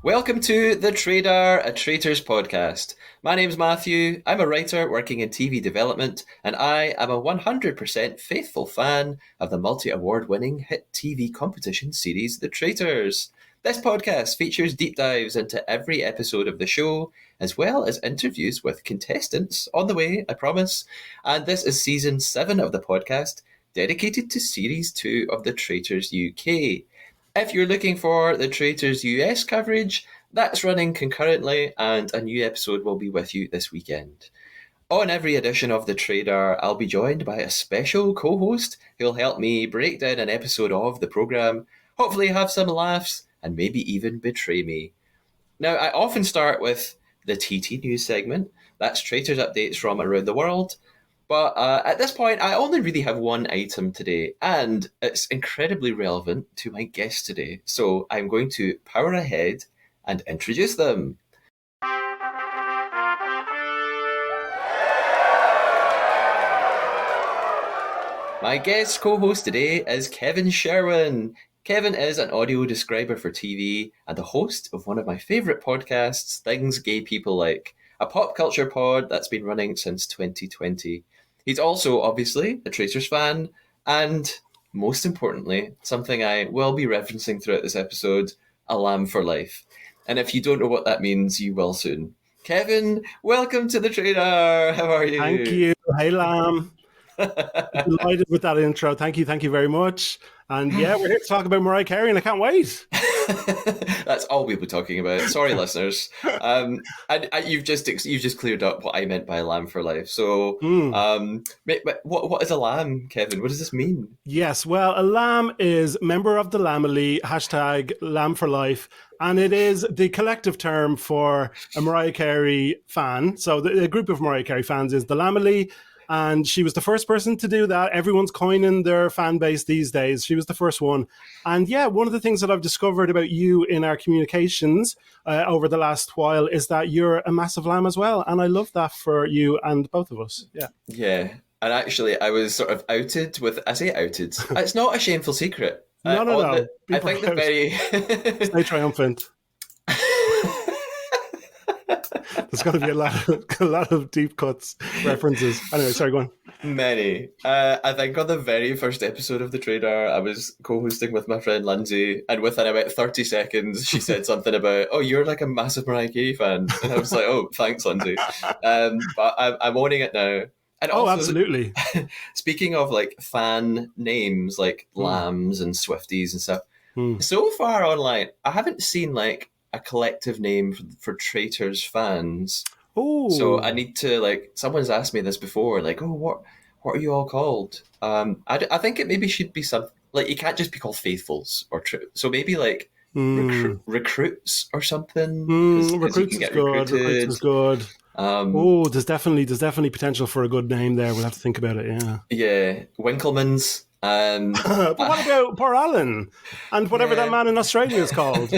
Welcome to The Trader, a Traitors podcast. My name's Matthew. I'm a writer working in TV development, and I am a 100% faithful fan of the multi-award winning hit TV competition series The Traitors. This podcast features deep dives into every episode of the show, as well as interviews with contestants on the way, I promise. And this is season 7 of the podcast, dedicated to series 2 of The Traitors UK. If you're looking for the Traitors US coverage, that's running concurrently, and a new episode will be with you this weekend. On every edition of The Trader, I'll be joined by a special co-host who'll help me break down an episode of the programme, hopefully have some laughs, and maybe even betray me. Now, I often start with the TT News segment. That's Traitors updates from around the world. But at this point, I only really have one item today, and it's incredibly relevant to my guest today. So I'm going to power ahead and introduce them. My guest co-host today is Kevin Sherwin. Kevin is an audio describer for TV and the host of one of my favourite podcasts, Things Gay People Like, a pop culture pod that's been running since 2020. He's also, obviously, a Traitors fan, and most importantly, something I will be referencing throughout this episode, a lamb for life. And if you don't know what that means, you will soon. Kevin, welcome to The Trader. How are you? Thank you. Hey, lamb. Delighted with that intro. Thank you very much. And yeah, we're here to talk about Mariah Carey, and I can't wait. That's all we'll be talking about. Sorry, listeners. And you've just cleared up what I meant by lamb for life. So, what is a lamb, Kevin? What does this mean? Yes, well, a lamb is member of the Lamely, hashtag lamb for life. And it is the collective term for a Mariah Carey fan. So the group of Mariah Carey fans is the Lamely. And she was the first person to do that. Everyone's coining their fan base these days. She was the first one. And yeah, one of the things that I've discovered about you in our communications over the last while is that you're a massive lamb as well. And I love that for you and both of us. Yeah. Yeah. And actually, I was sort of outed with, I say outed, it's not a shameful secret. No. I think the very... Stay triumphant. There's going to be a lot of deep cuts references. Anyway, sorry, go on. Many. I think on the very first episode of The Trader, I was co-hosting with my friend Lindsay, and within about 30 seconds, she said something about, "Oh, you're like a massive Mariah Carey fan," and I was like, "Oh, thanks, Lindsay." But I'm owning it now. And also, absolutely. Speaking of like fan names, like lambs and Swifties and stuff, so far online, I haven't seen like a collective name for Traitors fans. Oh, so I need to, like, someone's asked me this before, like, oh, what are you all called? I think it maybe should be something like, you can't just be called faithfuls or so maybe like recruits or something. Recruits is good. Recruits is good. There's definitely potential for a good name there. We'll have to think about it. Yeah, Winklemans. But what about poor Alan and whatever that man in Australia is called?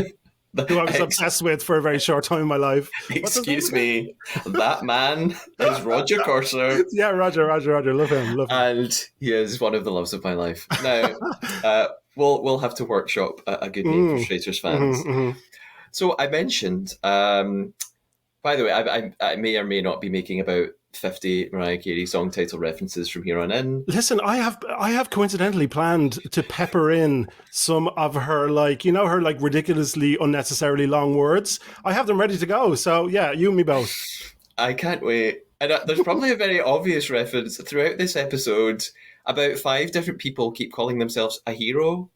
Who I was obsessed with for a very short time in my life. Excuse me, that man is Roger Corser. Yeah, Roger, love him. And he is one of the loves of my life. Now, we'll have to workshop a good name for Traitors fans. So I mentioned, by the way, I may or may not be making about 50 Mariah Carey song title references from here on in. Listen, I have coincidentally planned to pepper in some of her, like, you know, her like ridiculously unnecessarily long words. I have them ready to go. So yeah, you and me both. I can't wait. And there's probably a very obvious reference throughout this episode. About 5 different people keep calling themselves a hero.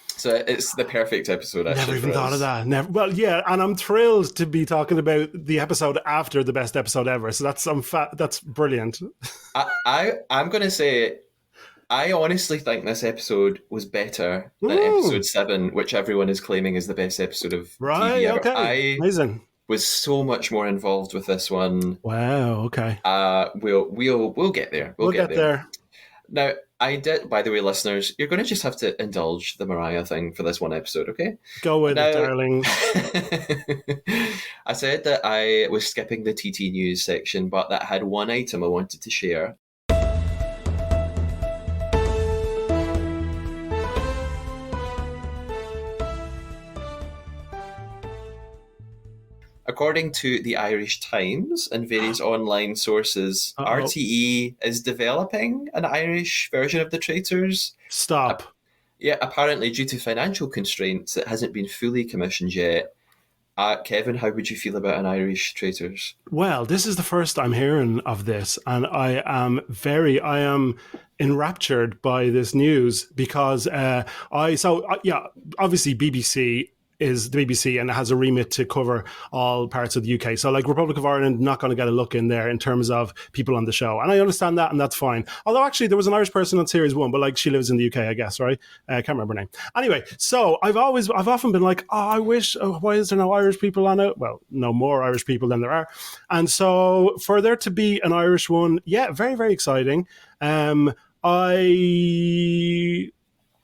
So it's the perfect episode, actually. Never even thought of that. Never. Well, yeah, and I'm thrilled to be talking about the episode after the best episode ever. So that's brilliant. I'm going to say, I honestly think this episode was better than episode 7, which everyone is claiming is the best episode of TV ever. Okay, amazing. Was so much more involved with this one. Wow. Okay. We'll get there. We'll get there. Now, I did, by the way, listeners, you're going to just have to indulge the Mariah thing for this one episode, okay? Go with it, darling. I said that I was skipping the TT News section, but that had one item I wanted to share. according to the Irish Times and various online sources, Uh-oh. RTE is developing an Irish version of the Traitors. Stop. Yeah, apparently due to financial constraints, it hasn't been fully commissioned yet. Kevin, how would you feel about an Irish Traitors? Well, this is the first I'm hearing of this, and I am enraptured by this news because yeah, obviously BBC is the BBC and it has a remit to cover all parts of the UK. So like Republic of Ireland, not going to get a look in there in terms of people on the show. And I understand that and that's fine. Although actually there was an Irish person on series 1, but like she lives in the UK, I guess, right? I can't remember her name. Anyway, so I've often been like, oh, I wish, why is there no Irish people on it? Well, no more Irish people than there are. And so for there to be an Irish one, yeah, very, very exciting.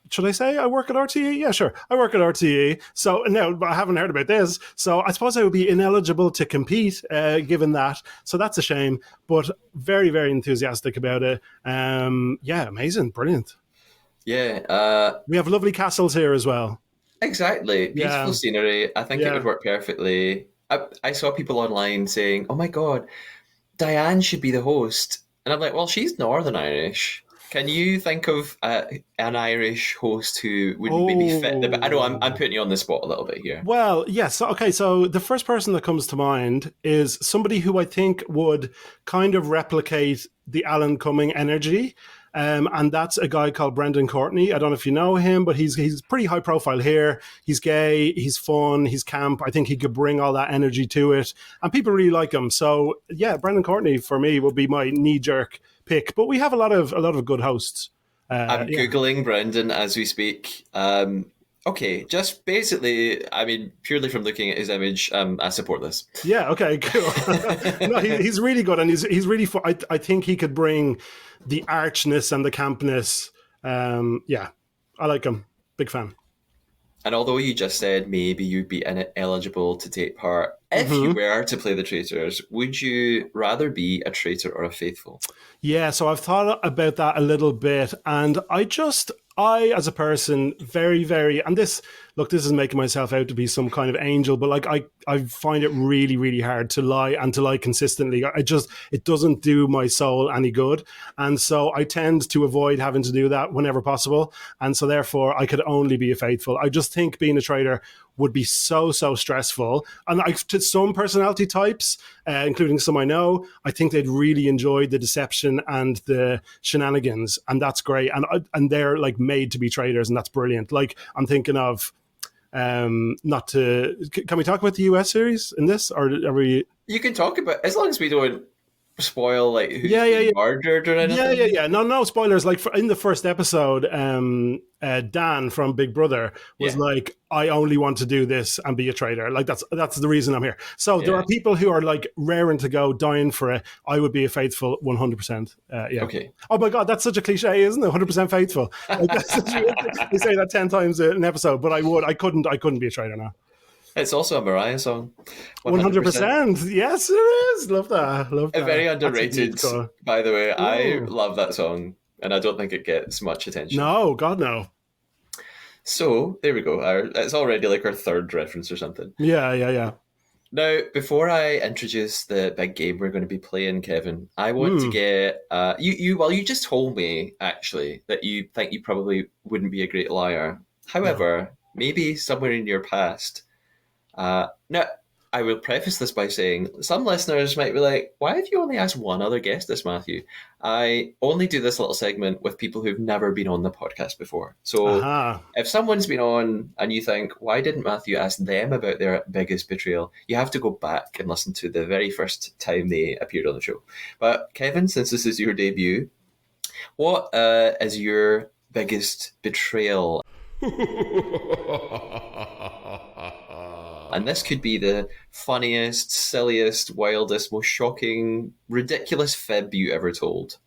Should I say I work at RTE? Yeah, sure. I work at RTE. So no, I haven't heard about this. So I suppose I would be ineligible to compete given that. So that's a shame, but very, very enthusiastic about it. Yeah, amazing. Brilliant. Yeah, We have lovely castles here as well. exactly. Yeah. Beautiful scenery. I think it would Yeah. work perfectly. I saw people online saying, "Oh my God, Diane should be the host," and I'm like, "Well, she's Northern Irish. Can you think of an Irish host who would maybe fit the? I know I'm Oh. putting you on the spot a little bit here. Well, yes. Okay. So the first person that comes to mind is somebody who I think would kind of replicate the Alan Cumming energy. And that's a guy called Brendan Courtney. I don't know if you know him, but he's pretty high profile here. He's gay, he's fun, he's camp. I think he could bring all that energy to it, and people really like him. So yeah, Brendan Courtney for me would be my knee jerk pick. But we have a lot of good hosts. I'm Yeah. googling Brendan as we speak. Okay, just basically, I mean, purely from looking at his image, I support this. Yeah. Okay. Cool. No, he's really good, and he's really fun. I think he could bring the archness and the campness. Yeah, I like him. Big fan. And although you just said maybe you'd be ineligible to take part, if you Hmm. were to play the traitors, would you rather be a traitor or a faithful? Yeah, so I've thought about that a little bit, and I, as a person, very, very, and this is making myself out to be some kind of angel, but like, I find it really, really hard to lie and to lie consistently. It doesn't do my soul any good. And so I tend to avoid having to do that whenever possible. And so therefore, I could only be a faithful. I just think being a traitor would be so stressful, and to some personality types, including some I know, I think they'd really enjoy the deception and the shenanigans, and that's great. And they're like made to be traitors, and that's brilliant. Like I'm thinking of, not to, can we talk about the US series in this, or are we? You can talk about, as long as we don't spoil like who's Yeah, yeah, been yeah. murdered or anything. Yeah. No spoilers. Like in the first episode, Dan from Big Brother was Yeah, like, "I only want to do this and be a traitor." Like that's the reason I'm here. So there yeah. are people who are like raring to go, dying for it. I would be a faithful 100%. Yeah. Okay. Oh my god, that's such a cliche, isn't it? 100% faithful. Like, they say that 10 times in an episode, but I couldn't be a traitor now. It's also a Mariah song. 100%. 100%. Yes, it is. Love that. Love A that. very That's a underrated, huge call. by the way. I Ooh. love that song, and I don't think it gets much attention. No, God no. So, there we go. It's already like our third reference or something. Yeah. Now, before I introduce the big game we're going to be playing, Kevin, I want to Mm. get you just told me actually that you think you probably wouldn't be a great liar. However, maybe somewhere in your past, now I will preface this by saying some listeners might be like, "Why have you only asked one other guest this, Matthew?" I only do this little segment with people who've never been on the podcast before. So Aha. if someone's been on and you think, "Why didn't Matthew ask them about their biggest betrayal?" You have to go back and listen to the very first time they appeared on the show. But Kevin, since this is your debut, what is your biggest betrayal? And this could be the funniest, silliest, wildest, most shocking, ridiculous fib you ever told.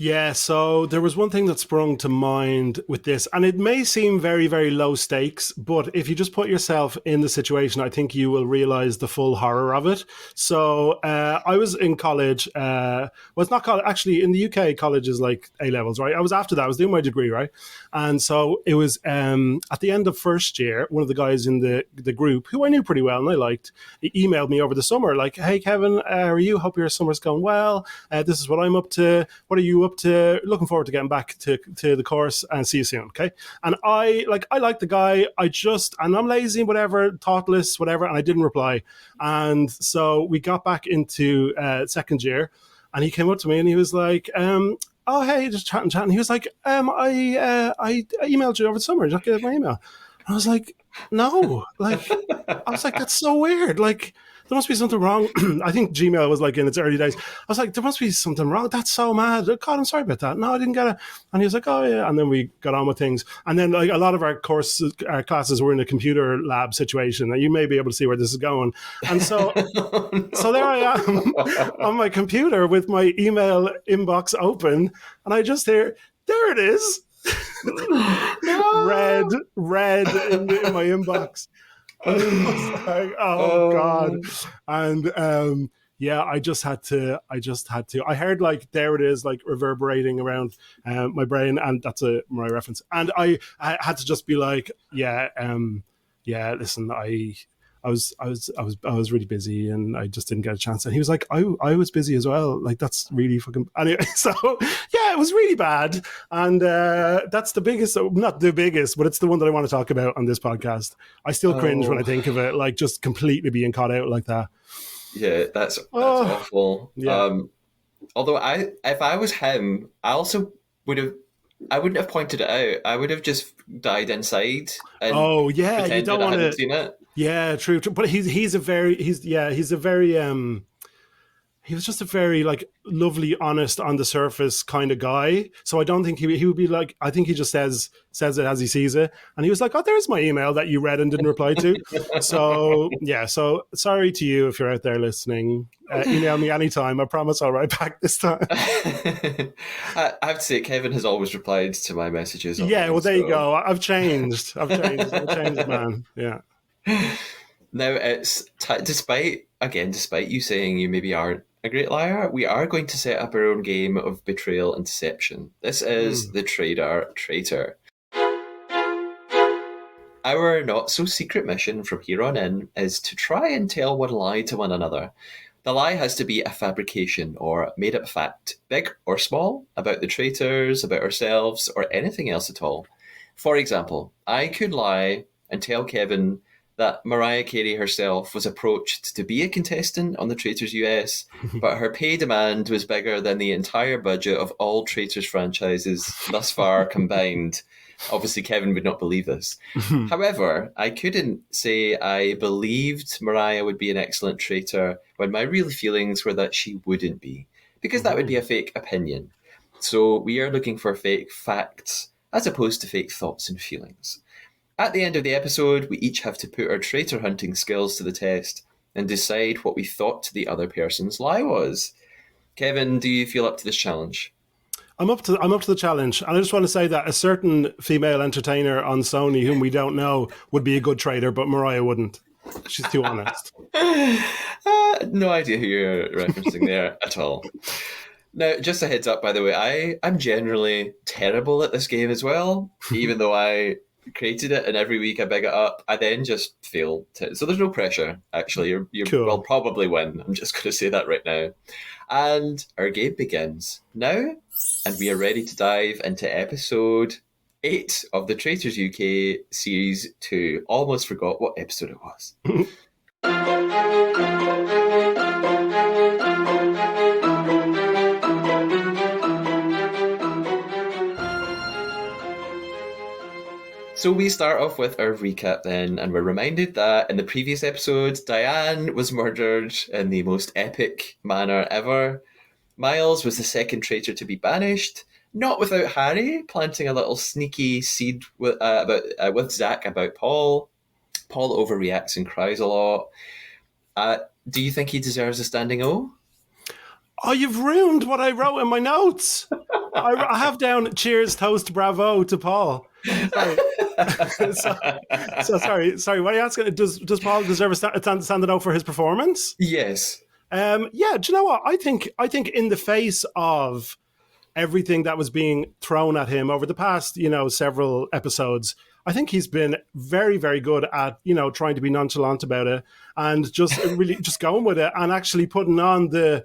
Yeah, so there was one thing that sprung to mind with this, and it may seem very, very low stakes, but if you just put yourself in the situation, I think you will realize the full horror of it. So I was in college. Well, it's not college. Actually, in the UK, college is like A levels, right? I was after that. I was doing my degree, right? And so it was at the end of first year, one of the guys in the group, who I knew pretty well and I liked, he emailed me over the summer, like, "Hey, Kevin, how are you? Hope your summer's going well. This is what I'm up to. What are you up to? Looking forward to getting back to the course and see you soon." Okay. And I like the guy. And I'm lazy, whatever, thoughtless, whatever. And I didn't reply. And so we got back into second year and he came up to me and he was like, "Oh, hey, just chatting. He was like, I emailed you over the summer. Did you not get my email?" And I was like, "No." That's so weird. Like, there must be something wrong. I think Gmail was like in its early days. I was like, there must be something wrong. That's so mad. God, I'm sorry about that. No, I didn't get it. And he was like, "Oh yeah." And then we got on with things. And then like a lot of our classes were in a computer lab situation. And you may be able to see where this is going. And so, so there I am on my computer with my email inbox open, and I just hear, "There it is." No. red in my inbox. I was like, "Oh God!" And yeah, I just had to. I heard like, "There it is," like reverberating around my brain, and that's my reference. And I had to just be like, "Yeah, yeah. Listen, I was really busy and I just didn't get a chance." And he was like, I was busy as well. Like, that's really fucking anyway." So yeah, it was really bad. And that's the biggest, not the biggest, but it's the one that I want to talk about on this podcast. I still cringe when I think of it, like just completely being caught out like that. Yeah, that's Oh, awful. yeah. Although if I was him, I also would have. I wouldn't have pointed it out. I would have just died inside and Oh yeah, you don't pretended I want hadn't to. seen it. Yeah, true, true. But he's a very he was just a very like lovely, honest, on the surface kind of guy. So I don't think he would be like. I think he just says it as he sees it. And he was like, "Oh, there's my email that you read and didn't reply to." So yeah. So sorry to you if you're out there listening. Email me anytime. I promise I'll write back this time. I have to say, Kevin has always replied to my messages Yeah. online. Well, there you So go. I've changed. I'm a changed man. Yeah. now it's despite you saying you maybe aren't a great liar, we are going to set up our own game of betrayal and deception. This is the Traitor. Our not so secret mission from here on in is to try and tell one lie to one another. The lie has to be a fabrication or made up fact, big or small, about the traitors, about ourselves, or anything else at all. For example, I could lie and tell Kevin that Mariah Carey herself was approached to be a contestant on the Traitors US, but her pay demand was bigger than the entire budget of all Traitors franchises thus far combined. Obviously, Kevin would not believe this. However, I couldn't say I believed Mariah would be an excellent traitor when my real feelings were that she wouldn't be, because that would be a fake opinion. So we are looking for fake facts as opposed to fake thoughts and feelings. At the end of the episode, we each have to put our traitor hunting skills to the test and decide what we thought the other person's lie was. Kevin, do you feel up to this challenge? I'm up to the challenge, and I just want to say that a certain female entertainer on Sony, whom we don't know, would be a good trader, but Mariah wouldn't. She's too honest. No idea who you're referencing there at all. Now, just a heads up, by the way, I'm generally terrible at this game as well, even though I created it and every week I big it up. I then just fail. So there's no pressure, actually. You Cool. will probably win. I'm just going to say that right now. And our game begins now, and we are ready to dive into episode 8 of the Traitors UK Series 2. Almost forgot what episode it was. So we start off with our recap then, and we're reminded that in the previous episode, Diane was murdered in the most epic manner ever. Miles was the second traitor to be banished, not without Harry planting a little sneaky seed with Zach about Paul. Paul overreacts and cries a lot. Do you think he deserves a standing O? Oh, you've ruined what I wrote in my notes. I have down cheers, toast, bravo to Paul. Sorry. Sorry. What are you asking? Does Paul deserve a standing out for his performance? Yes. Yeah. Do you know what? I think in the face of everything that was being thrown at him over the past, several episodes, I think he's been very, very good at, trying to be nonchalant about it and just really just going with it and actually putting on the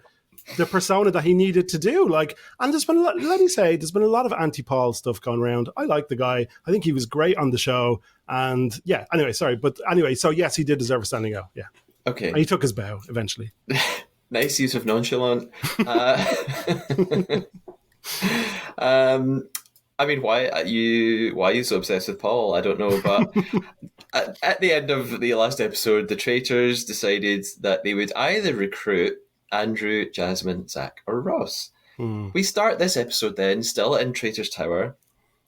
persona that he needed to do. And there's been, let me say, there's been a lot of anti-Paul stuff going around. I like the guy. I think he was great on the show. And yeah, anyway, sorry. But anyway, so yes, he did deserve a standing out. Yeah. Okay. And he took his bow eventually. Nice use of nonchalant. I mean, why are you so obsessed with Paul? I don't know, but at the end of the last episode, the traitors decided that they would either recruit Andrew, Jasmine, Zach, or Ross. We start this episode then still in Traitors Tower,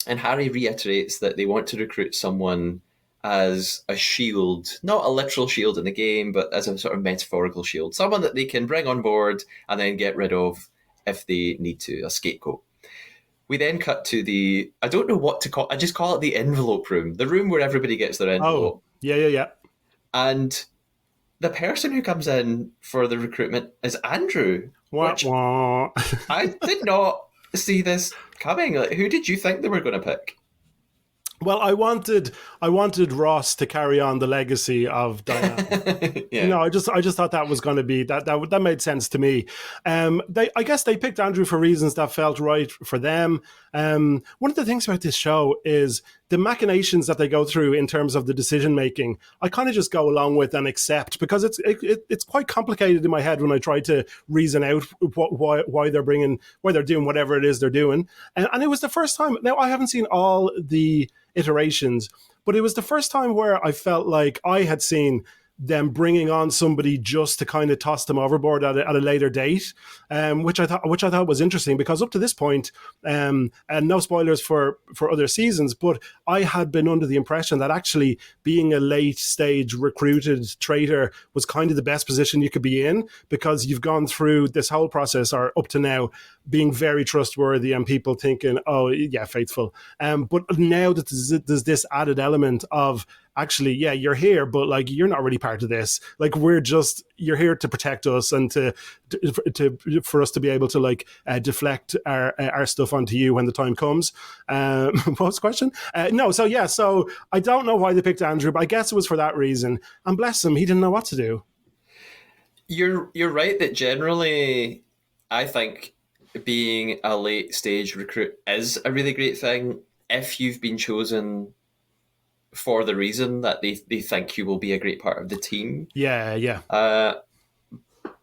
and Harry reiterates that they want to recruit someone as a shield, not a literal shield in the game, but as a sort of metaphorical shield, someone that they can bring on board and then get rid of if they need to, a scapegoat. We then cut to I don't know what to call, I just call it the envelope room, the room where everybody gets their envelope. Oh, yeah. And the person who comes in for the recruitment is Andrew. Which I did not see this coming. Like, who did you think they were going to pick? Well, I wanted Ross to carry on the legacy of Diana. Yeah. I just thought that was going to be that made sense to me. I guess they picked Andrew for reasons that felt right for them. One of the things about this show is the machinations that they go through in terms of the decision making. I kind of just go along with and accept because it's quite complicated in my head when I try to reason out why they're doing whatever it is they're doing. And it was the first time. Now I haven't seen all the iterations, but it was the first time where I felt like I had seen them bringing on somebody just to kind of toss them overboard at a later date, which I thought was interesting because up to this point, and no spoilers for other seasons, but I had been under the impression that actually being a late stage recruited traitor was kind of the best position you could be in because you've gone through this whole process or up to now being very trustworthy and people thinking, oh yeah, faithful. But now that there's this added element of actually, yeah, you're here, but like you're not really part of this. Like you're here to protect us and for us to be able to like deflect our stuff onto you when the time comes. What was the question? So I don't know why they picked Andrew, but I guess it was for that reason. And bless him, he didn't know what to do. You're right that generally, I think being a late stage recruit is a really great thing if you've been chosen for the reason that they think you will be a great part of the team. Yeah.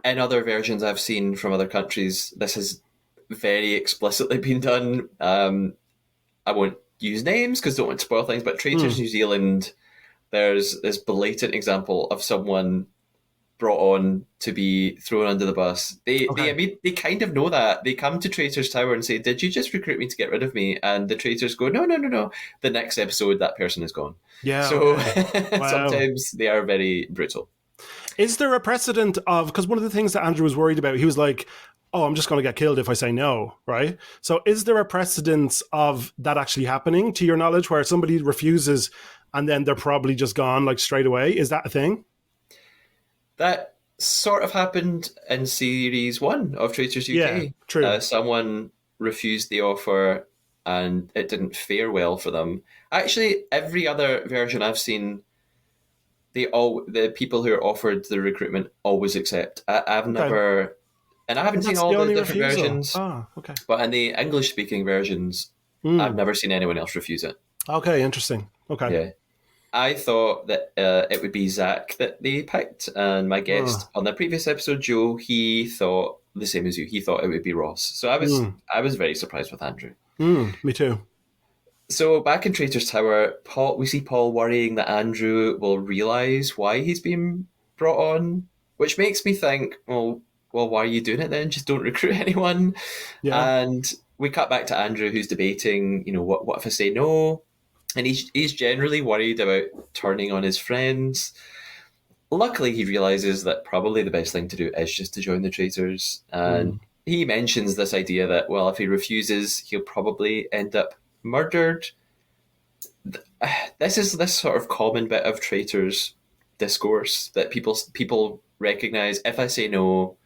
In other versions I've seen from other countries, this has very explicitly been done. I won't use names because I don't want to spoil things, but Traitors New Zealand, there's this blatant example of someone brought on to be thrown under the bus. They kind of know that. They come to Traitors Tower and say, did you just recruit me to get rid of me? And the traitors go, no. The next episode, that person is gone. Yeah. So Wow. sometimes they are very brutal. Is there a precedent of, because one of the things that Andrew was worried about, he was like, oh, I'm just going to get killed if I say no, right? So is there a precedent of that actually happening, to your knowledge, where somebody refuses and then they're probably just gone like straight away? Is that a thing? That sort of happened in Series 1 of Traitors UK. Yeah, true. Someone refused the offer and it didn't fare well for them. Actually, every other version I've seen, the people who are offered the recruitment always accept. I've never... And I haven't seen all the different versions. Oh, okay. But in the English-speaking versions, I've never seen anyone else refuse it. Okay, interesting. Okay. Yeah. I thought that it would be Zach that they picked, and my guest on the previous episode, Joe, he thought the same as you. He thought it would be Ross. So I was very surprised with Andrew. Me too. So back in Traitors Tower, we see Paul worrying that Andrew will realise why he's been brought on, which makes me think, well, why are you doing it then? Just don't recruit anyone. Yeah. And we cut back to Andrew, who's debating, what if I say no? And he's generally worried about turning on his friends. Luckily, he realises that probably the best thing to do is just to join the traitors. And he mentions this idea that, well, if he refuses, he'll probably end up murdered. This is this sort of common bit of traitors discourse that people recognize. If I say no,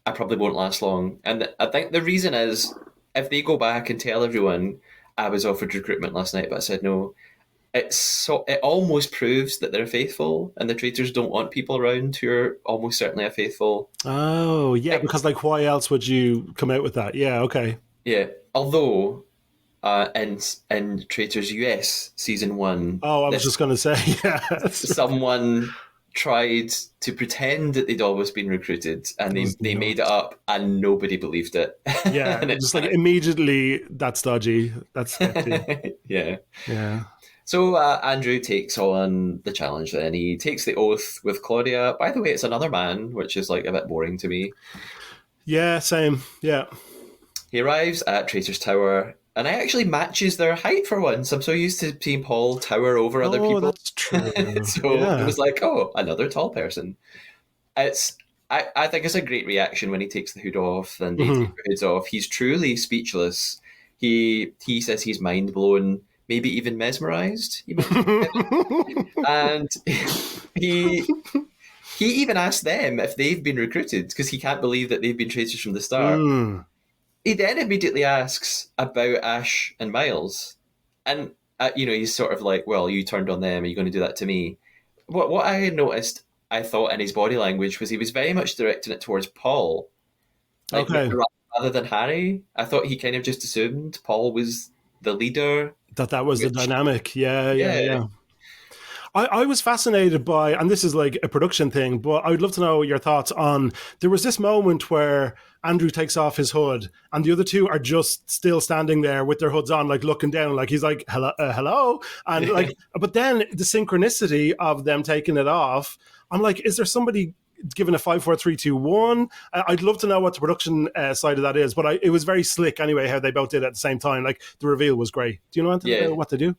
I probably won't last long. And I think the reason is, if they go back and tell everyone I was offered recruitment last night, but I said no, it almost proves that they're faithful, and the traitors don't want people around who are almost certainly unfaithful. Oh, yeah, because like, why else would you come out with that? Yeah, okay. Yeah. Although in Traitors US season one, Oh, I was this just going to say, yes. someone tried to pretend that they'd always been recruited, and they No. made it up, and nobody believed it. Yeah, And just like immediately, that's dodgy. That's sketchy. yeah. Yeah. So Andrew takes on the challenge. Then he takes the oath with Claudia. By the way, it's another man, which is like a bit boring to me. Yeah, same. Yeah. He arrives at Traitor's Tower, and I actually matches their height for once. I'm so used to seeing Paul tower over other Oh, people. that's true. So it Yeah. was like, oh, another tall person. It's I think it's a great reaction when he takes the hood off and they take Mhm. the hoods off. He's truly speechless. He says he's mind blown, maybe even mesmerized. He mentioned, and he he even asked them if they've been recruited because he can't believe that they've been traitors from the start. Mm. He then immediately asks about Ash and Miles, and he's sort of like, "Well, you turned on them. Are you going to do that to me?" What I had noticed, I thought in his body language was he was very much directing it towards Paul, like Okay. rather than Harry. I thought he kind of just assumed Paul was the leader. That was the Which, dynamic. Yeah, yeah, yeah, yeah. I was fascinated by, and this is like a production thing, but I would love to know your thoughts on. There was this moment where Andrew takes off his hood, and the other two are just still standing there with their hoods on, like looking down, like he's like, "Hello, hello," and like, but then the synchronicity of them taking it off. I'm like, is there somebody given a 5 4 3 2 1? I'd love to know what the production side of that is, but it was very slick anyway how they both did it at the same time. Like the reveal was great. Do you know anything yeah. about what they do?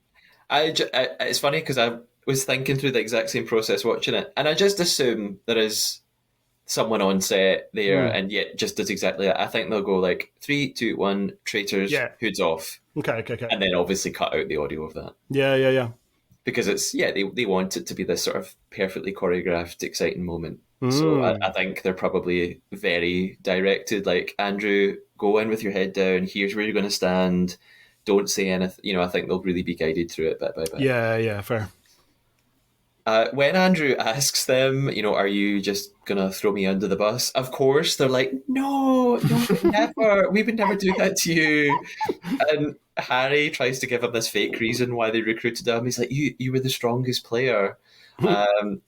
It's funny because I was thinking through the exact same process watching it, and I just assume there is someone on set there, Mm. and yet just does exactly that. I think they'll go like 3, 2, 1, traitors, Yeah. hoods off, Okay. Okay. Okay. and then obviously cut out the audio of that Yeah. Yeah. Yeah. because they want it to be this sort of perfectly choreographed, exciting moment. So I Mm. think they're probably very directed. Like, Andrew, go in with your head down. Here's where you're going to stand. Don't say anything. I think they'll really be guided through it bit by bit. Yeah. Yeah. Fair. When Andrew asks them, are you just gonna throw me under the bus? Of course, they're like, no, no, never. We would never do that to you. And Harry tries to give him this fake reason why they recruited him. He's like, you were the strongest player. And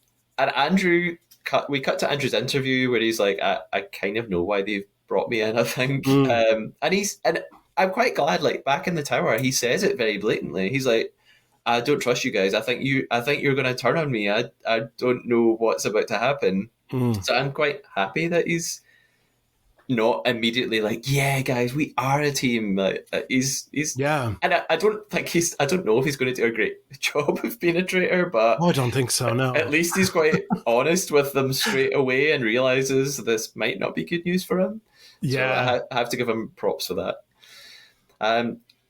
we cut to Andrew's interview where he's like, I kind of know why they've brought me in, I think. Mm. And I'm quite glad, like, back in the tower, he says it very blatantly. He's like, I don't trust you guys. I think you're going to turn on me. I don't know what's about to happen. Mm. So I'm quite happy that he's not immediately like, yeah, guys, we are a team. Like, he's Yeah. and I don't know if he's going to do a great job of being a traitor, but Oh, I don't think so. No. at least he's quite honest with them straight away and realizes this might not be good news for him. So Yeah. I have to give him props for that.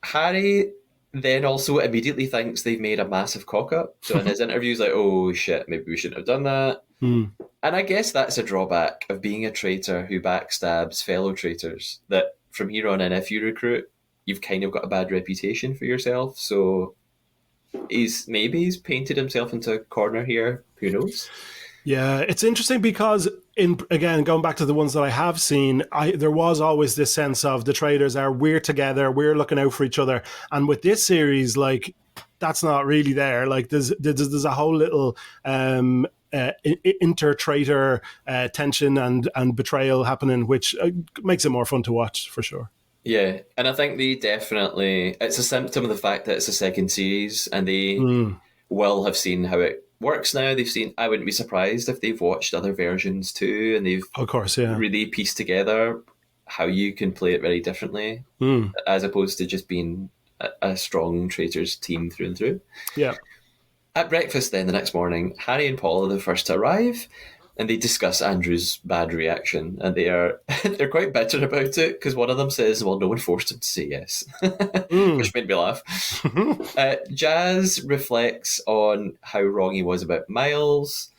Harry then also immediately thinks they've made a massive cock up. So in his interview, he's like, oh shit, maybe we shouldn't have done that. Mm. And I guess that's a drawback of being a traitor who backstabs fellow traitors. That from here on in, if you recruit, you've kind of got a bad reputation for yourself. So he's painted himself into a corner here. Who knows? Yeah, it's interesting because again going back to the ones that I have seen, there was always this sense of the traders we're together, we're looking out for each other, and with this series, like that's not really there. Like there's a whole little inter-traitor tension and betrayal happening, which makes it more fun to watch for sure. Yeah, and I think it's a symptom of the fact that it's a second series, and they will have seen how it works now. I wouldn't be surprised if they've watched other versions too, and they've Of course, yeah. really pieced together how you can play it very differently, as opposed to just being a strong traitors team through and through. Yeah. At breakfast then the next morning, Harry and Paul are the first to arrive. and they discuss Andrew's bad reaction, and they're quite bitter about it because one of them says, "Well, no one forced him to say yes," which made me laugh. Jazz reflects on how wrong he was about Miles.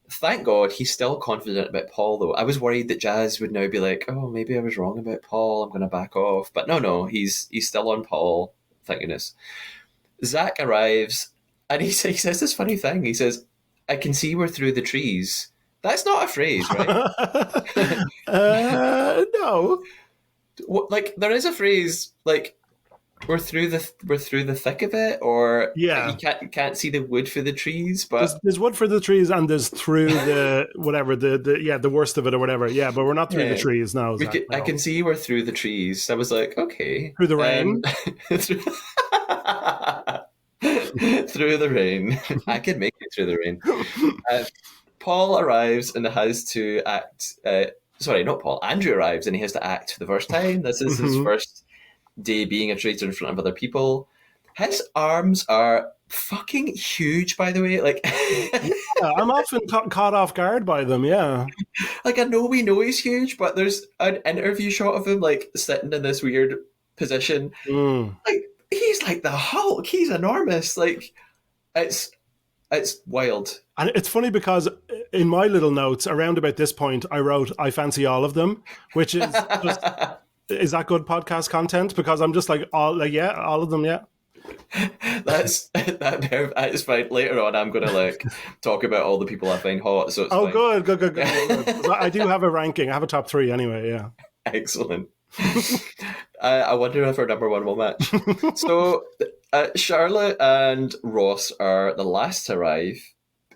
Thank God he's still confident about Paul, though. I was worried that Jazz would now be like, "Oh, maybe I was wrong about Paul. I'm going to back off." But no, he's still on Paul. Thank goodness. Zach arrives, and he says this funny thing. He says, "I can see we're through the trees." That's not a phrase, right? No. Like there is a phrase like we're through the thick of it, or Yeah. you can't see the wood for the trees, but There's wood for the trees, and there's through the whatever the worst of it or whatever. Yeah, but we're not through the yeah, trees now. Zach, I no. can see we're through the trees. I was like, okay, Through the rain. through, through the rain. I can make it through the rain. Paul arrives and has to act. Sorry, not Paul. Andrew arrives and he has to act for the first time. This is his first day being a traitor in front of other people. His arms are fucking huge, by the way. Like, Yeah, I'm often caught off guard by them. Yeah. like I know we know he's huge, but there's an interview shot of him like sitting in this weird position. Mm. Like he's like the Hulk. He's enormous. Like it's wild. And it's funny because in my little notes around about this point, I wrote, "I fancy all of them," which is just, is that good podcast content? Because I'm just like, all of them, yeah. That is fine. Later on, I'm gonna like talk about all the people I find hot. So it's fine. Good. I do have a ranking. I have a top 3 anyway. Yeah. Excellent. I wonder if our number one will match. So Charlotte and Ross are the last to arrive.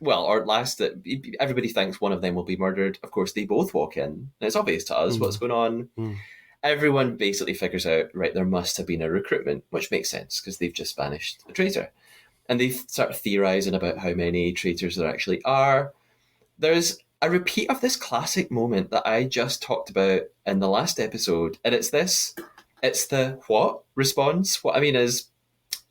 Well, or last that everybody thinks one of them will be murdered. Of course, they both walk in, and it's obvious to us what's going on. Everyone basically figures out, right, there must have been a recruitment, which makes sense because they've just banished a traitor. And they start theorising about how many traitors there actually are. There's a repeat of this classic moment that I just talked about in the last episode, and it's the what response. What I mean is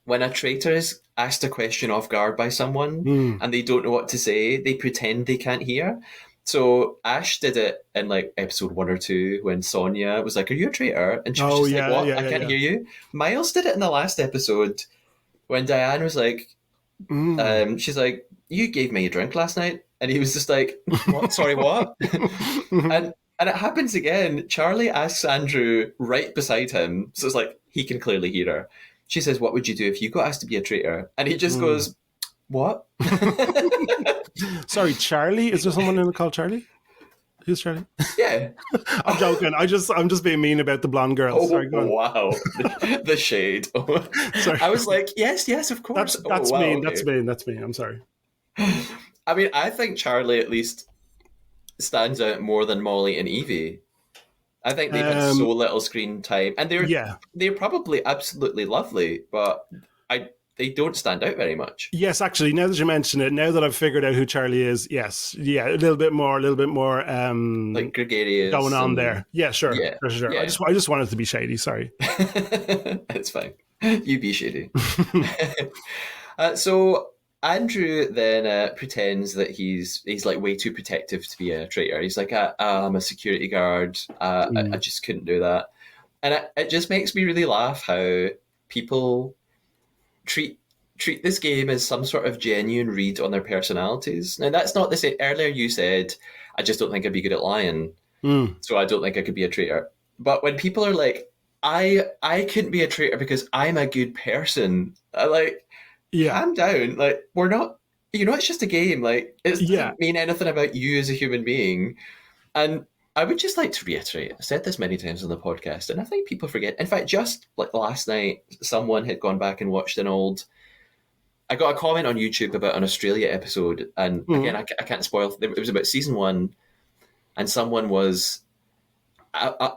when a traitor is asked a question off guard by someone and they don't know what to say, they pretend they can't hear. So Ash did it in like episode 1 or 2 when Sonia was like, "Are you a traitor?" And she was just like, "What? I can't hear you." Miles did it in the last episode when Diane was like, she's like, "You gave me a drink last night," and he was just like, "What? Sorry, what?" and it happens again. Charlie asks Andrew right beside him, so it's like he can clearly hear her. She says, "What would you do if you got asked to be a traitor?" And he just goes, "What?" Sorry, Charlie. Is there someone in the call Charlie? Who's Charlie? Yeah. I'm joking. I'm just being mean about the blonde girl. Oh, sorry, go on. wow. The shade. Oh. Sorry. I was like, yes, of course. That's wow, mean. okay. That's mean. That's me. I'm sorry. I mean, I think Charlie at least stands out more than Molly and Evie. I think they've had so little screen time, and they're probably absolutely lovely, but they don't stand out very much. Yes, actually, now that you mention it, now that I've figured out who Charlie is, yes, yeah, a little bit more, like gregarious going on there. Yeah, sure, yeah, for sure. Yeah. I just wanted to be shady. Sorry. It's fine. You be shady. So Andrew then pretends that he's like way too protective to be a traitor. He's like, I'm a security guard. I just couldn't do that. And it just makes me really laugh how people treat this game as some sort of genuine read on their personalities. Now, that's not the same. Earlier you said, I just don't think I'd be good at lying, so I don't think I could be a traitor. But when people are like, I couldn't be a traitor because I'm a good person, I like, calm down. Like, we're not, it's just a game. Like, it doesn't mean anything about you as a human being. And I would just like to reiterate, I've said this many times on the podcast, and I think people forget. In fact, just like last night, someone had gone back and watched I got a comment on YouTube about an Australia episode, and again, I can't spoil, it was about season 1, and someone was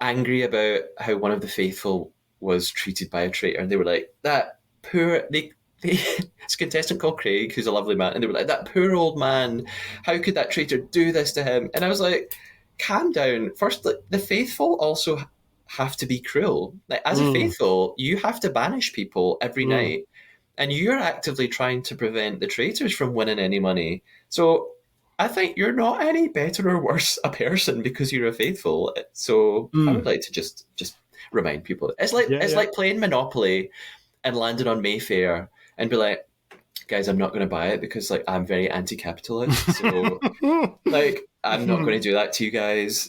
angry about how one of the faithful was treated by a traitor, and they were like, that poor, it's a contestant called Craig, who's a lovely man, and they were like, that poor old man, how could that traitor do this to him? And I was like, calm down. First, the faithful also have to be cruel. Like, as a faithful, you have to banish people every night, and you're actively trying to prevent the traitors from winning any money. So I think you're not any better or worse a person because you're a faithful. So I would Mm. like to just remind people. Yeah, It's yeah. like playing Monopoly and landing on Mayfair and be like, guys, I'm not going to buy it because like I'm very anti-capitalist. So like I'm not going to do that to you guys.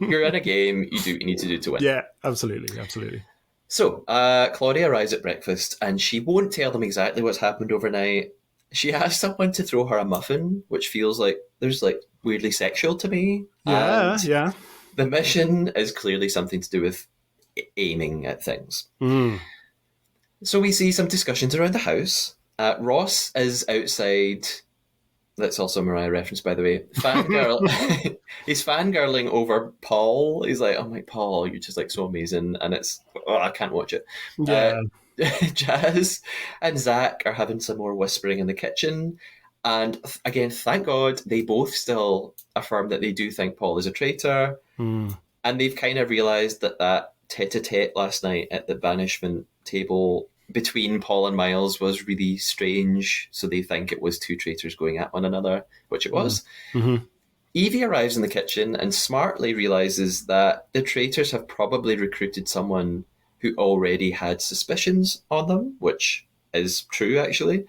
You're in a game. You do what you need to do to win. Yeah, absolutely, absolutely. So Claudia arrives at breakfast and she won't tell them exactly what's happened overnight. She asks someone to throw her a muffin, which feels like there's like weirdly sexual to me. And Yeah, yeah. the mission is clearly something to do with aiming at things. Mm. So we see some discussions around the house. Ross is outside. That's also a Mariah reference, by the way. Fangirl. He's fangirling over Paul. He's like, "Oh my Paul, you're just like so amazing," and I can't watch it. Uh, Yeah. Jazz and Zach are having some more whispering in the kitchen, and again, thank God they both still affirm that they do think Paul is a traitor, Mm. and they've kind of realised that tete-a-tete last night at the banishment table between Paul and Miles was really strange, so they think it was two traitors going at one another, which it Mm. was. Mm-hmm. Evie arrives in the kitchen and smartly realizes that the traitors have probably recruited someone who already had suspicions on them, which is true, actually.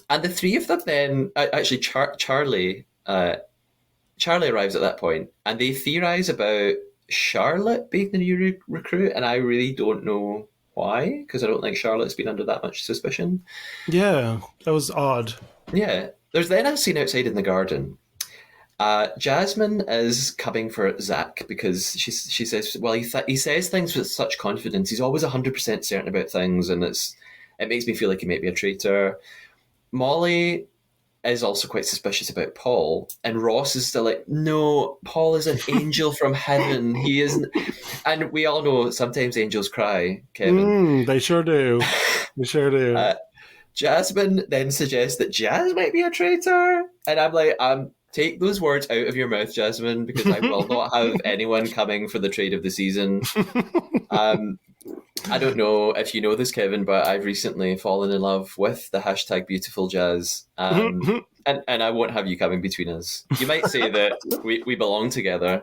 And the three of them then, actually, Charlie arrives at that point, and they theorize about Charlotte being the new recruit, and I really don't know why, because I don't think Charlotte's been under that much suspicion. Yeah, that was odd. Yeah. There's then a scene outside in the garden. Jasmine is coming for Zach because she says, well, he says things with such confidence. He's always 100% certain about things, and it makes me feel like he might be a traitor. Molly is also quite suspicious about Paul, and Ross is still like, no, Paul is an angel from heaven. He isn't. And we all know sometimes angels cry, Kevin. They sure do. They sure do. Uh, Jasmine then suggests that Jazz might be a traitor, and I'm like, take those words out of your mouth, Jasmine, because I will not have anyone coming for the trade of the season. I don't know if you know this, Kevin, but I've recently fallen in love with the hashtag beautiful jazz. And I won't have you coming between us. You might say that we belong together.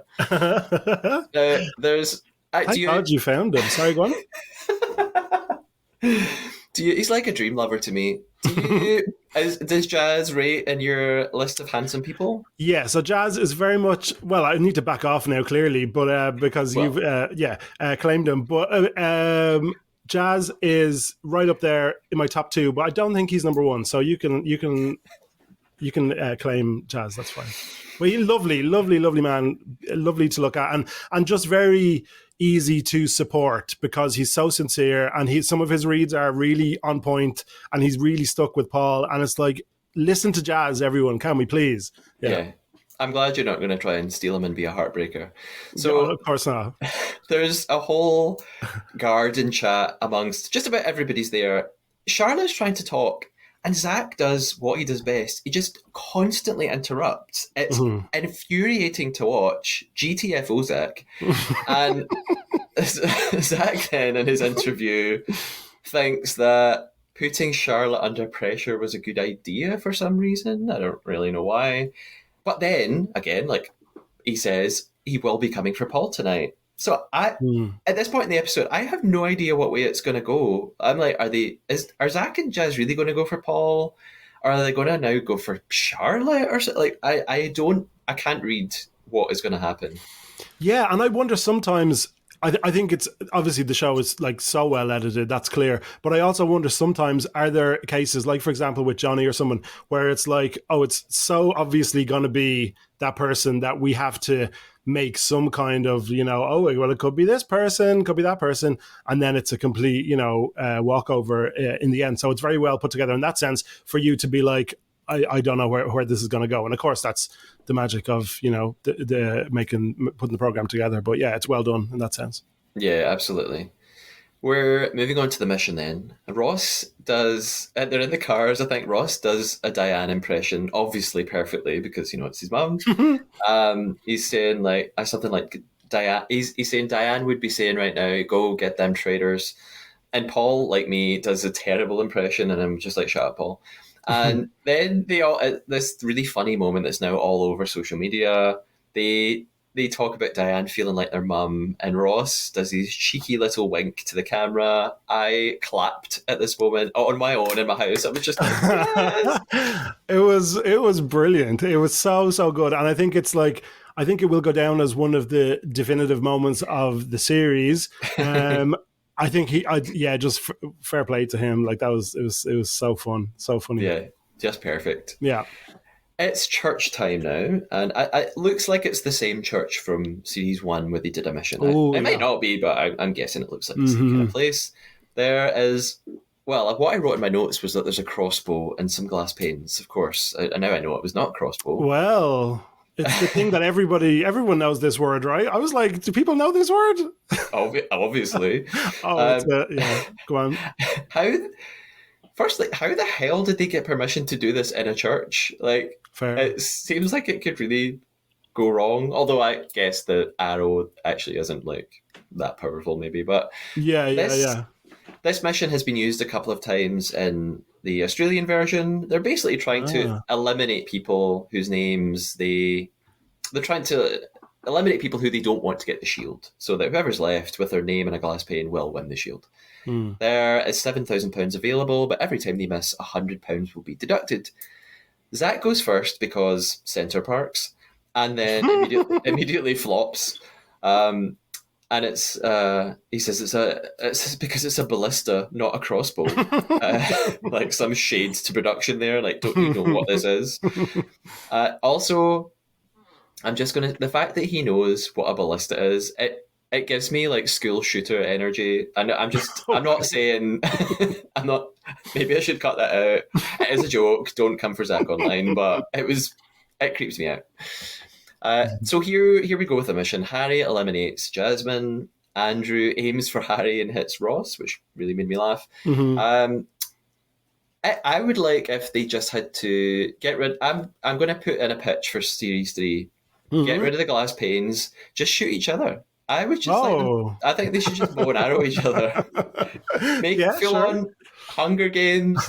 There's. Thank God you found him. Sorry, go on. He's like a dream lover to me. Does Jazz rate in your list of handsome people? Yeah, so Jazz is very much, well, I need to back off now, clearly, but because Well. you've claimed him. But Jazz is right up there in my top two, but I don't think he's number one. So you can claim Jazz. That's fine. Well, he's lovely man, lovely to look at, and just very easy to support because he's so sincere, and some of his reads are really on point, and he's really stuck with Paul. And it's like, listen to Jazz, everyone, can we please? Yeah. I'm glad you're not going to try and steal him and be a heartbreaker. So no, of course not. There's a whole garden chat amongst just about everybody's there. Charlotte's trying to talk, and Zach does what he does best. He just constantly interrupts. It's infuriating to watch. GTFO Zach. And Zach then in his interview thinks that putting Charlotte under pressure was a good idea for some reason. I don't really know why. But then, again, like he says, he will be coming for Paul tonight. So at this point in the episode, I have no idea what way it's going to go. I'm like, are Zach and Jazz really going to go for Paul? Or are they going to now go for Charlotte? Or like, I can't read what is going to happen. Yeah, and I wonder sometimes. I think it's obviously the show is like so well edited, that's clear. But I also wonder sometimes, are there cases like, for example, with Johnny or someone where it's like, oh, it's so obviously going to be that person that we have to make some kind of, oh, well, it could be this person, could be that person. And then it's a complete, walkover in the end. So it's very well put together in that sense for you to be like, I don't know where this is going to go. And of course, that's the magic of, putting the program together. But yeah, it's well done in that sense. Yeah, absolutely. We're moving on to the mission then. Ross does, they're in the cars. I think Ross does a Diane impression, obviously perfectly, because, it's his mum. He's saying something like Diane, he's saying Diane would be saying right now, go get them traitors. And Paul, like me, does a terrible impression, and I'm just like, shut up, Paul. And then they all, at this really funny moment that's now all over social media, they talk about Diane feeling like their mum, and Ross does his cheeky little wink to the camera. I clapped at this moment on my own in my house. I was just like, yes! It was brilliant. It was so good, and I think it's like, I think it will go down as one of the definitive moments of the series. I think just fair play to him. Like, it was so fun, so funny. Yeah, just perfect. Yeah. It's church time now, and it looks like it's the same church from series 1 where they did a mission. It might not be, but I'm guessing it looks like the same kind of place. There is, well, what I wrote in my notes was that there's a crossbow and some glass panes, of course. And now I know it was not a crossbow. Well, it's the thing that everyone knows this word, right? I was like, do people know this word? Obviously. Yeah, go on. Firstly, how the hell did they get permission to do this in a church? Like, Fair. It seems like it could really go wrong. Although I guess the arrow actually isn't like that powerful, maybe. But yeah. This mission has been used a couple of times in the Australian version. They're basically trying to eliminate people whose names they're trying to eliminate people who they don't want to get the shield, so that whoever's left with their name and a glass pane will win the shield. There is £7,000 available, but every time they miss, £100 will be deducted. Zach goes first because Centre Parks, and then immediately flops. And it's he says it's because it's a ballista, not a crossbow. Like some shades to production there. Like, don't you know what this is? Also, I'm just gonna, the fact that he knows what a ballista is, it gives me like school shooter energy. And I'm not saying I'm not. Maybe I should cut that out. It is a joke. Don't come for Zach online. But it creeps me out. So here we go with the mission. Harry eliminates Jasmine. Andrew aims for Harry and hits Ross, which really made me laugh. I would like if they just had to get rid. I'm going to put in a pitch for series 3. Get rid of the glass panes. Just shoot each other. I would just like them. I think they should just bow and arrow each other. Make full on Hunger Games.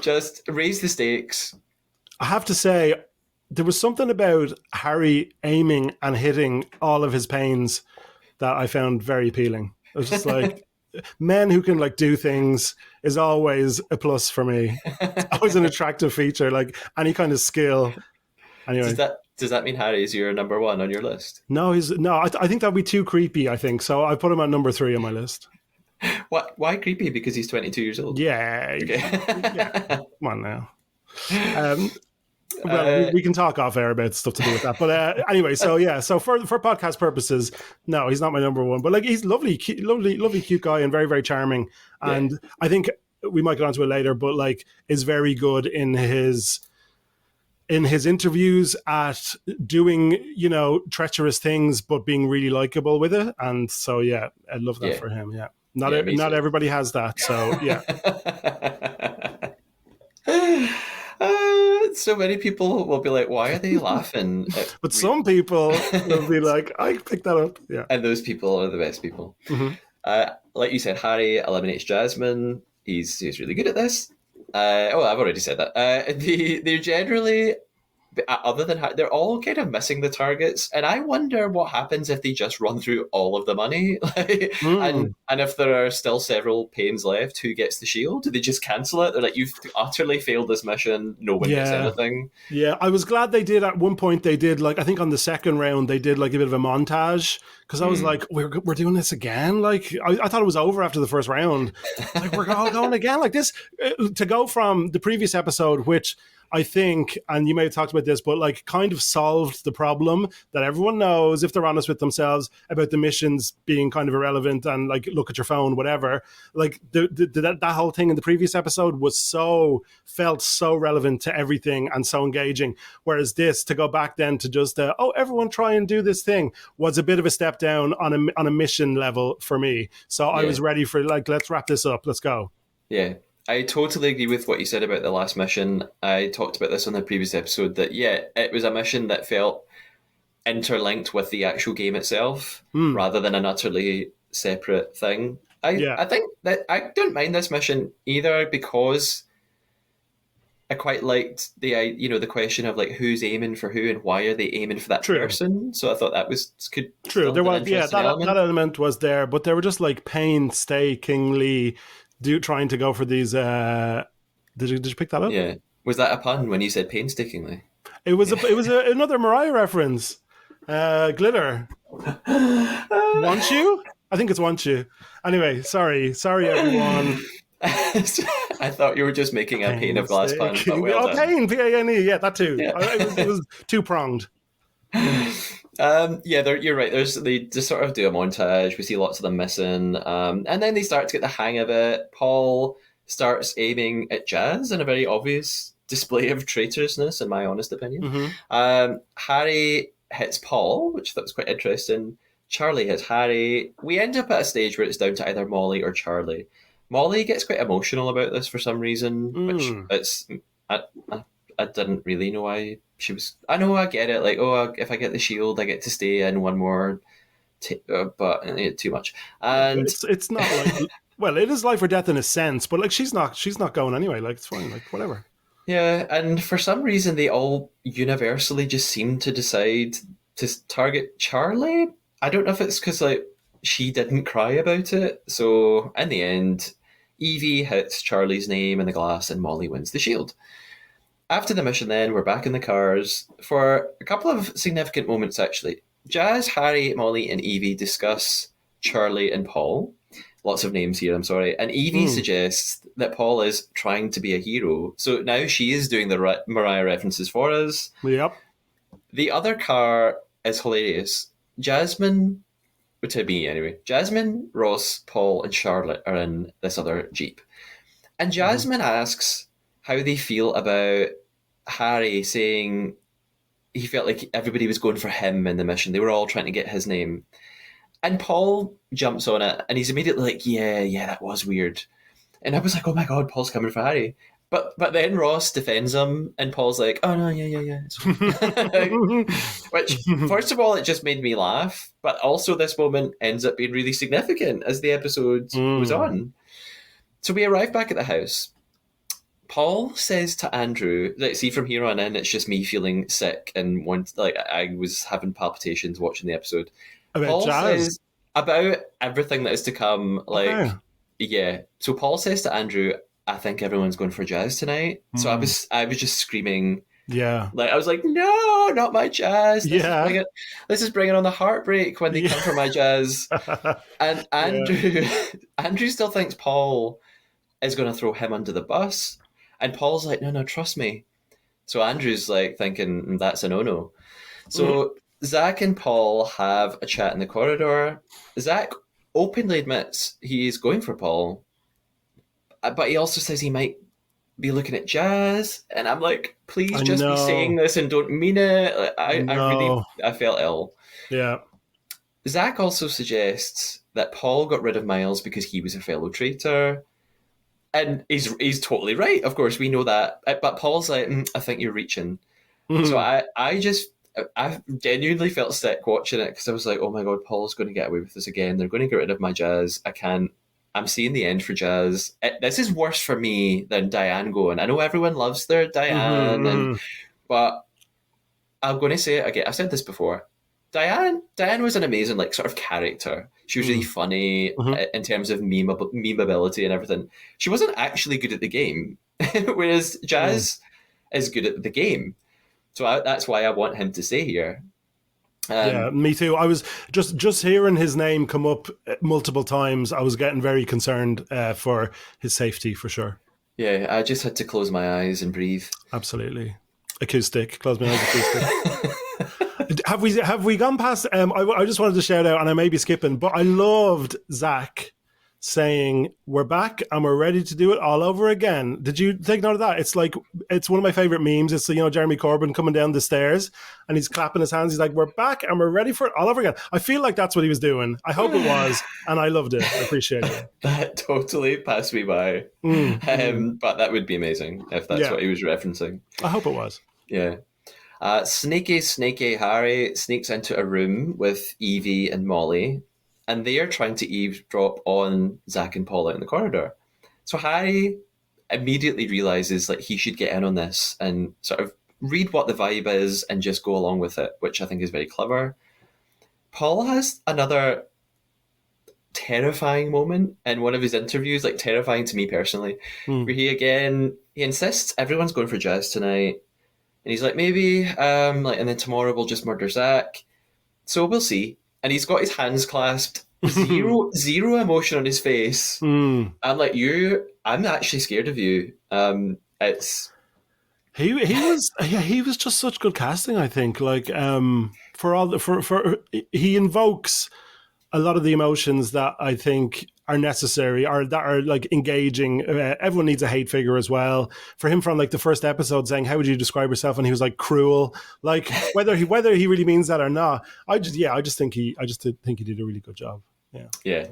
Just raise the stakes. I have to say, there was something about Harry aiming and hitting all of his panes that I found very appealing. It was just like, men who can like do things is always a plus for me. It's always an attractive feature, like any kind of skill. Anyway. Does that mean Harry is your number 1 on your list? No, I think that'd be too creepy, I think. So I put him at number 3 on my list. What? Why creepy? Because he's 22 years old? Yeah. Okay. Yeah. Come on now. Well, we can talk off air about stuff to do with that. But anyway, so for podcast purposes, no, he's not my number 1. But like, he's lovely, cute guy and very, very charming. And I think we might get onto it later, but like, is very good in his interviews at doing, treacherous things, but being really likable with it. And so, I love that for him. Yeah. Not everybody has that. So, yeah. So many people will be like, why are they laughing? But some people will be like, I picked that up. Yeah. And those people are the best people. Like you said, Harry eliminates Jasmine. He's really good at this. I've already said that. They're generally, other than they're all kind of missing the targets, and I wonder what happens if they just run through all of the money, and if there are still several panes left, who gets the shield? Do they just cancel it? They're like, you've utterly failed this mission. No one gets anything. Yeah, I was glad they did. At one point, they did like, I think on the second round, they did like a bit of a montage, because I was like, we're doing this again. Like I thought it was over after the first round. Like, we're all going again like this, to go from the previous episode, which I think, and you may have talked about this, but like kind of solved the problem that everyone knows, if they're honest with themselves, about the missions being kind of irrelevant and like, look at your phone, whatever. Like that whole thing in the previous episode felt so relevant to everything and so engaging. Whereas this, to go back then to just, everyone try and do this thing, was a bit of a step down on a mission level for me. So I was ready for like, let's wrap this up. Let's go. Yeah. I totally agree with what you said about the last mission. I talked about this on the previous episode, that, it was a mission that felt interlinked with the actual game itself, rather than an utterly separate thing. I think that I don't mind this mission either, because I quite liked the question of like who's aiming for who and why are they aiming for that True. person. So I thought that was could True. still There have an was, yeah, interesting that element. element was there, but they were just like painstakingly trying to go for these. Did you pick that up? Yeah, was that a pun when you said painstakingly? Another Mariah reference. Glitter. Want you? I think it's want you. Anyway, sorry everyone. I thought you were just making a pane of glass pun, but Painstaking. well Oh, done. pain. P-A-N-E. Yeah, that too. Yeah. It was two pronged. Yeah, you're right. They just sort of do a montage. We see lots of them missing, and then they start to get the hang of it. Paul starts aiming at Jazz in a very obvious display of traitorousness, in my honest opinion. Mm-hmm. Harry hits Paul, which I thought was quite interesting. Charlie hits Harry. We end up at a stage where it's down to either Molly or Charlie. Molly gets quite emotional about this for some reason, which I, I didn't really know why she was. I know I get it. Like, oh, if I get the shield, I get to stay in one more. But too much. And It's not like, well, it is life or death in a sense, but like she's not going anyway. Like it's fine. Like whatever. yeah, and for some reason they all universally just seem to decide to target Charlie. I don't know if it's because like she didn't cry about it. So in the end, Evie hits Charlie's name in the glass, and Molly wins the shield. After the mission, then, we're back in the cars for a couple of significant moments, actually. Jazz, Harry, Molly, and Evie discuss Charlie and Paul. Lots of names here, I'm sorry. And Evie suggests that Paul is trying to be a hero. So now she is doing the Mariah references for us. Yep. The other car is hilarious. Jasmine, to me anyway, Jasmine, Ross, Paul, and Charlotte are in this other Jeep. And Jasmine asks how they feel about Harry saying he felt like everybody was going for him in the mission. They were all trying to get his name. And Paul jumps on it and he's immediately like, yeah, that was weird. And I was like, oh my God, Paul's coming for Harry. But then Ross defends him and Paul's like, oh no, yeah. Which, first of all, it just made me laugh. But also this moment ends up being really significant as the episode goes on. So we arrive back at the house. Paul says to Andrew, like, see, from here on in, it's just me feeling sick and I was having palpitations watching the episode. About Paul Jazz. says about everything that is to come, like, Okay. yeah. So Paul says to Andrew, I think everyone's going for Jazz tonight. So I was just screaming. Yeah. Like, I was like, no, not my Jazz. Yeah. This is bringing on the heartbreak when they come for my Jazz. And Andrew still thinks Paul is going to throw him under the bus. And Paul's like, no, trust me. So Andrew's like thinking, that's a no-no. So Zach and Paul have a chat in the corridor. Zach openly admits he is going for Paul, but he also says he might be looking at Jazz. And I'm like, please just be saying this and don't mean it. Like, I felt ill. Yeah. Zach also suggests that Paul got rid of Miles because he was a fellow traitor. And he's totally right. Of course, we know that. But Paul's like, I think you're reaching. So I genuinely felt sick watching it because I was like, oh my God, Paul's going to get away with this again. They're going to get rid of my Jazz. I'm seeing the end for Jazz. This is worse for me than Diane going. I know everyone loves their Diane, but I'm going to say it again. I've said this before. Diane was an amazing sort of character. She was really funny in terms of memeability and everything. She wasn't actually good at the game, whereas Jazz is good at the game. So that's why I want him to stay here. Yeah, me too. I was just hearing his name come up multiple times. I was getting very concerned for his safety, for sure. Yeah, I just had to close my eyes and breathe. Absolutely. Acoustic. Close my eyes. Acoustic. Have we gone past? I just wanted to shout out, and I may be skipping, but I loved Zach saying we're back and we're ready to do it all over again. Did you take note of that? It's one of my favorite memes. It's Jeremy Corbyn coming down the stairs and he's clapping his hands. He's like, we're back and we're ready for it all over again. I feel like that's what he was doing. I hope it was, and I loved it. I appreciate it. That totally passed me by. But that would be amazing if that's what he was referencing. I hope it was. Yeah. Sneaky Harry sneaks into a room with Evie and Molly, and they are trying to eavesdrop on Zach and Paul out in the corridor. So Harry immediately realizes like he should get in on this and sort of read what the vibe is and just go along with it, which I think is very clever. Paul has another terrifying moment in one of his interviews, like terrifying to me personally, where he insists everyone's going for Jazz tonight, and he's like maybe like, and then tomorrow we'll just murder Zach. So we'll see. And he's got his hands clasped, zero emotion on his face. I'm like, I'm actually scared of you. It's he was just such good casting, I think. Like for he invokes a lot of the emotions that I think are necessary or that are like engaging. Everyone needs a hate figure as well. For him, from like the first episode, saying, "How would you describe yourself?" and he was like cruel. Like whether he really means that or not, I just think he did a really good job. Yeah.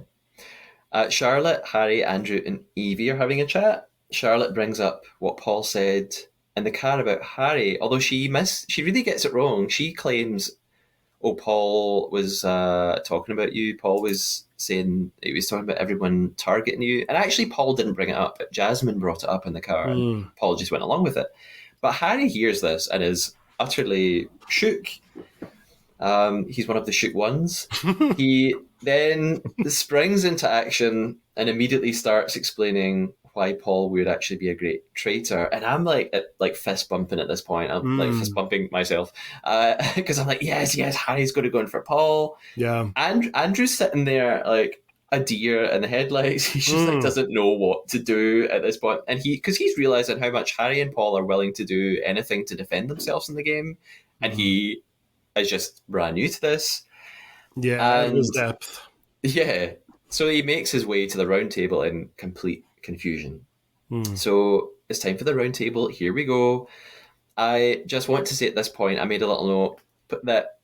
Charlotte, Harry, Andrew, and Evie are having a chat. Charlotte brings up what Paul said in the car about Harry, although she really gets it wrong. She claims, "Oh, Paul was talking about you. Paul was saying he was talking about everyone targeting you." And actually, Paul didn't bring it up. Jasmine brought it up in the car, and Paul just went along with it. But Harry hears this and is utterly shook. He's one of the shook ones. He then springs into action and immediately starts explaining why Paul would actually be a great traitor. And I'm like fist bumping at this point. I'm like fist bumping myself because I'm like, yes, Harry's going to go in for Paul. Yeah. And Andrew's sitting there like a deer in the headlights. He just like doesn't know what to do at this point. And because he's realizing how much Harry and Paul are willing to do anything to defend themselves in the game. And he is just brand new to this. Yeah, and his depth. Yeah. So he makes his way to the round table in complete confusion. So it's time for the round table. Here we go. I just want to say at this point, I made a little note that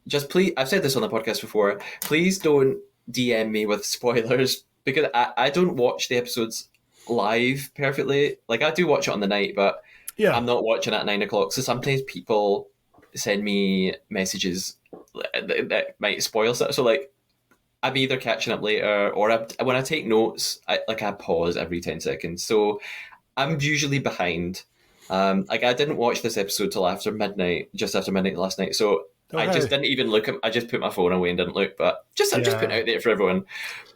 just please, I've said this on the podcast before, please don't DM me with spoilers because I don't watch the episodes live perfectly. Like I do watch it on the night, but I'm not watching at 9 o'clock. So sometimes people send me messages that might spoil stuff. So like I'm either catching up later or when I take notes, I pause every 10 seconds. So I'm usually behind. Like I didn't watch this episode till just after midnight last night. So I just didn't even look. I just put my phone away and didn't look. But I'm just putting it out there for everyone.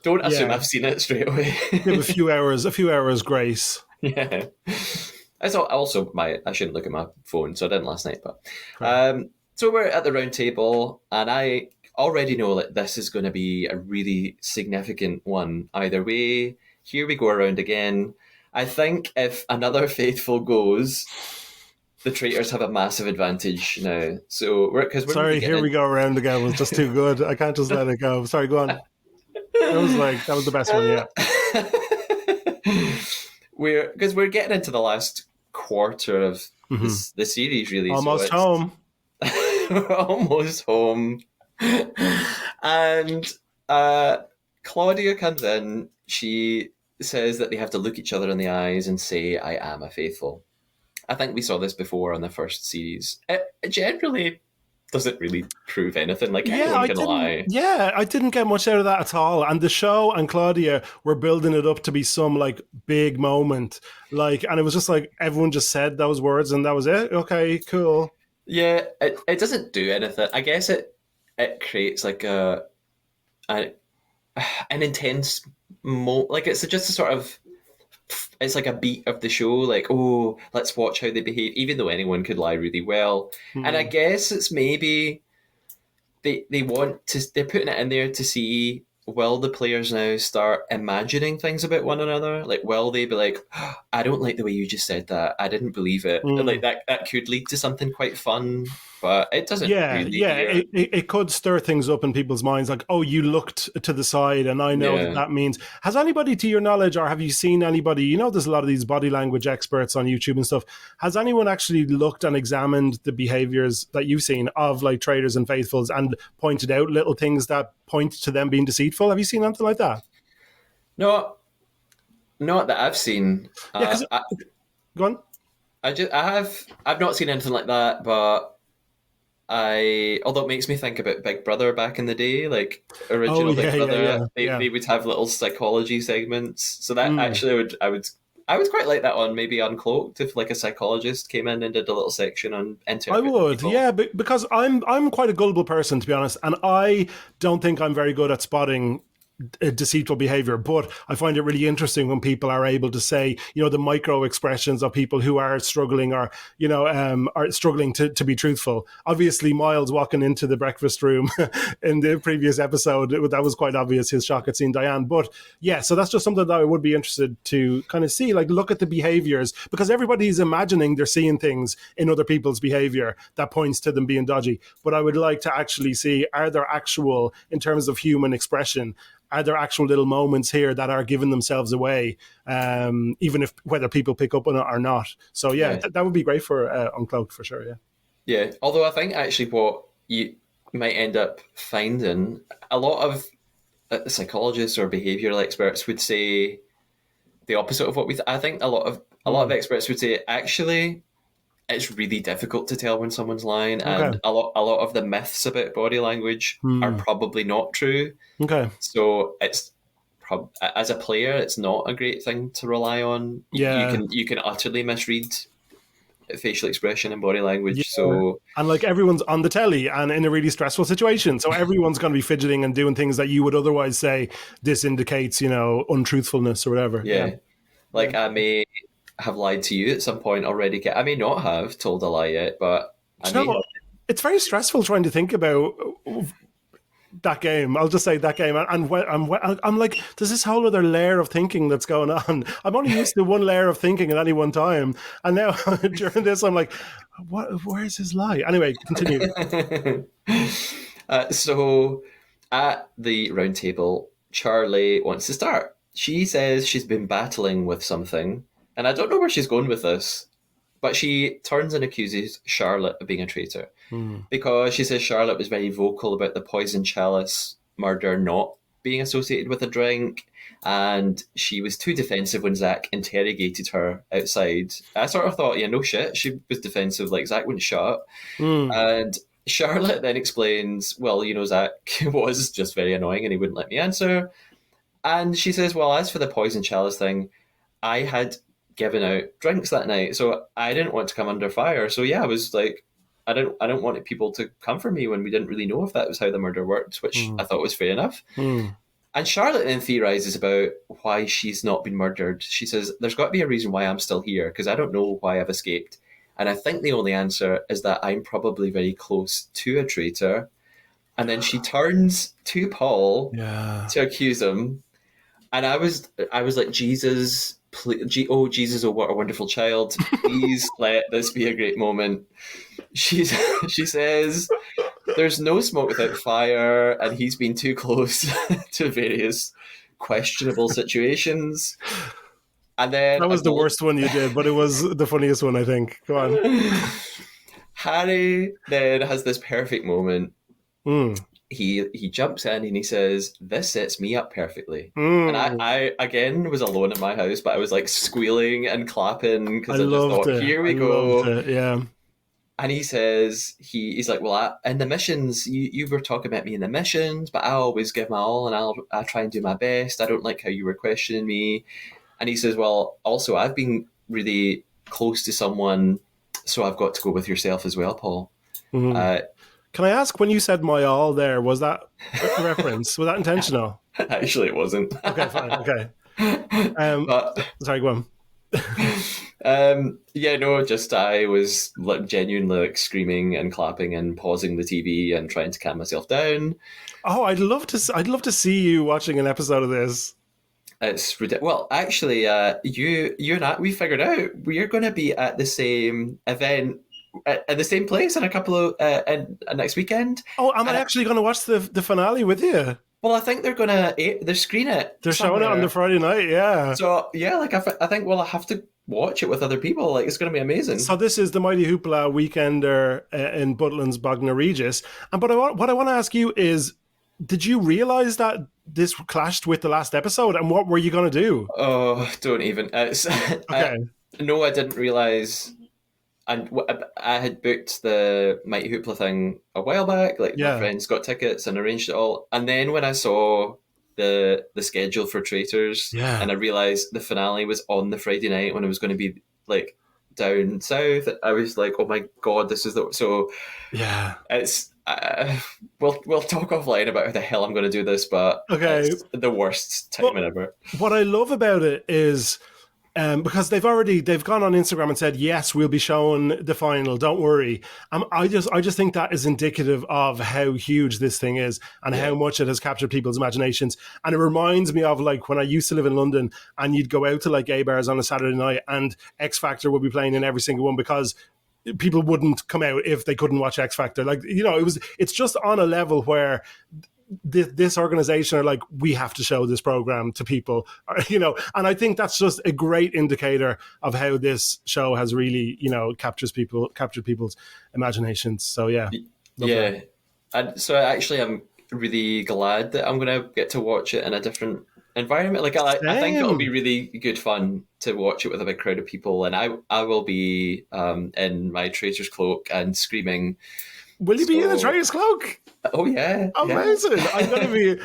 Don't assume I've seen it straight away. Give a few hours grace. Yeah. I shouldn't look at my phone, so I didn't last night. But so we're at the round table, and I already know that this is going to be a really significant one either way. Here we go around again. I think if another faithful goes, the traitors have a massive advantage now. So we're sorry, here we go around again. It was just too good. I can't just let it go. Sorry, go on. That was the best one yet. We're getting into the last quarter of the series, really. Almost home. We're almost home. And Claudia comes in. She says that they have to look each other in the eyes and say, "I am a faithful." I think we saw this before on the first series. It generally doesn't really prove anything. Like anyone can lie. Yeah, I didn't get much out of that at all. And the show and Claudia were building it up to be some like big moment. Like, and it was just like everyone just said those words and that was it. Okay, cool. Yeah, it doesn't do anything. I guess it creates like an intense like it's just a sort of, it's like a beat of the show, like, oh, let's watch how they behave, even though anyone could lie really well. And I guess it's maybe they're putting it in there to see, will the players now start imagining things about one another? Like, will they be like, oh, I don't like the way you just said that, I didn't believe it. And like that could lead to something quite fun, but it doesn't really. It could stir things up in people's minds, like, oh, you looked to the side and I know that means. Has anybody, to your knowledge, or have you seen anybody, there's a lot of these body language experts on YouTube and stuff, has anyone actually looked and examined the behaviors that you've seen of like traitors and faithfuls and pointed out little things that point to them being deceitful? Have you seen anything like that? No, not that I've seen. Go on. I've not seen anything like that, but although it makes me think about Big Brother back in the day, like original Big Brother, they would have little psychology segments. So that actually I I would quite like that on maybe Uncloaked if like a psychologist came in and did a little section on I interpreting would, people. yeah, because I'm quite a gullible person, to be honest, and I don't think I'm very good at spotting deceitful behavior, but I find it really interesting when people are able to say, the micro expressions of people who are struggling or, are struggling to be truthful. Obviously, Miles walking into the breakfast room in the previous episode, that was quite obvious, his shock at seeing Diane. But yeah, so that's just something that I would be interested to kind of see, like look at the behaviors, because everybody's imagining they're seeing things in other people's behavior that points to them being dodgy. But I would like to actually see, are there actual, in terms of human expression, are there actual little moments here that are giving themselves away, even if whether people pick up on it or not? So yeah, Yeah. that would be great for Uncloaked for sure. Yeah. Yeah. Although I think actually what you might end up finding, a lot of psychologists or behavioral experts would say the opposite of what I think a lot of experts would say actually it's really difficult to tell when someone's lying, Okay. and a lot of the myths about body language are probably not true. Okay. So it's as a player, it's not a great thing to rely on. Yeah. You can utterly misread facial expression and body Yeah. language. So And like everyone's on the telly and in a really stressful situation. So everyone's going to be fidgeting and doing things that you would otherwise say this indicates, untruthfulness or whatever. yeah, like I may have lied to you at some point already. I may not have told a lie yet, but I Do you may know, have. it's very stressful trying to think about that game. I'll just say that game, and I'm like, there's this whole other layer of thinking that's going on. I'm only used to one layer of thinking at any one time, and now during this, I'm like, what? Where's his lie? Anyway, continue. So at the round table, Charlie wants to start. She says she's been battling with something, and I don't know where she's going with this, but she turns and accuses Charlotte of being a traitor because she says Charlotte was very vocal about the poison chalice murder not being associated with a drink, and she was too defensive when Zach interrogated her outside. I sort of thought, yeah, no shit, she was defensive, like Zach wouldn't shut up. And Charlotte then explains, well, Zach was just very annoying and he wouldn't let me answer. And she says, well, as for the poison chalice thing, I had given out drinks that night, so I didn't want to come under fire. So yeah, I was like, I don't want people to come for me when we didn't really know if that was how the murder worked, which I thought was fair enough. And Charlotte then theorizes about why she's not been murdered. She says, there's got to be a reason why I'm still here, because I don't know why I've escaped. And I think the only answer is that I'm probably very close to a traitor. And then she turns to Paul to accuse him. And I was like, Jesus, please, oh Jesus, oh what a wonderful child! Please let this be a great moment. She says, "There's no smoke without fire," and he's been too close to various questionable situations. And then That was the worst one you did, but it was the funniest one, I think. Go on. Harry then has this perfect moment. He jumps in and he says, "This sets me up perfectly." And I again was alone in my house, but I was like squealing and clapping because I just loved thought, it. "Here we I go." loved it. Yeah. And he says he's like, "Well, in the missions, you were talking about me in the missions, but I always give my all and I try and do my best. I don't like how you were questioning me." And he says, "Well, also I've been really close to someone, so I've got to go with yourself as well, Paul." Can I ask, when you said "my all" there, was that a reference? Was that intentional? Actually, it wasn't. Okay, fine. Okay. But Sorry, go on. yeah, no, just I was like genuinely like screaming and clapping and pausing the TV and trying to calm myself down. Oh, I'd love to see you watching an episode of this. It's ridiculous. Well, actually, you and I, we figured out we're going to be at the same event at the same place in a couple of next weekend. Oh, am I actually going to watch the finale with you? Well, I think they're screen it. They're showing it on the Friday night, yeah. So yeah, like I think we'll have to watch it with other people. Like it's going to be amazing. So this is the Mighty Hoopla Weekender in Butlin's Bognor Regis. But what I want to ask you is, did you realize that this clashed with the last episode, and what were you going to do? Oh, don't even. Okay. No, I didn't realize. And I had booked the Mighty Hoopla thing a while back. Like my friends got tickets and arranged it all. And then when I saw the schedule for Traitors, Yeah. and I realised the finale was on the Friday night when it was going to be like down south. I was like, oh my god, this is the so. Yeah. It's we'll talk offline about how the hell I'm going to do this, but Okay. it's the worst But timing ever. what I love about it is because they've gone on Instagram and said, yes, we'll be showing the final, don't worry. I just think that is indicative of how huge this thing is and Yeah. how much it has captured people's imaginations. And it reminds me of like when I used to live in London and you'd go out to like gay bars on a Saturday night and X Factor would be playing in every single one because people wouldn't come out if they couldn't watch X Factor. Like, you know, it's just on a level where this organization are like, we have to show this program to people, you know, and I think that's just a great indicator of how this show has really, you know, captured people's imaginations. So yeah. Yeah. And so actually I'm really glad that I'm going to get to watch it in a different environment. Like I think it'll be really good fun to watch it with a big crowd of people, and I will be in my Traitor's cloak and screaming. Will you be in a Traitor's cloak? Oh yeah, amazing! Yeah. I'm going to be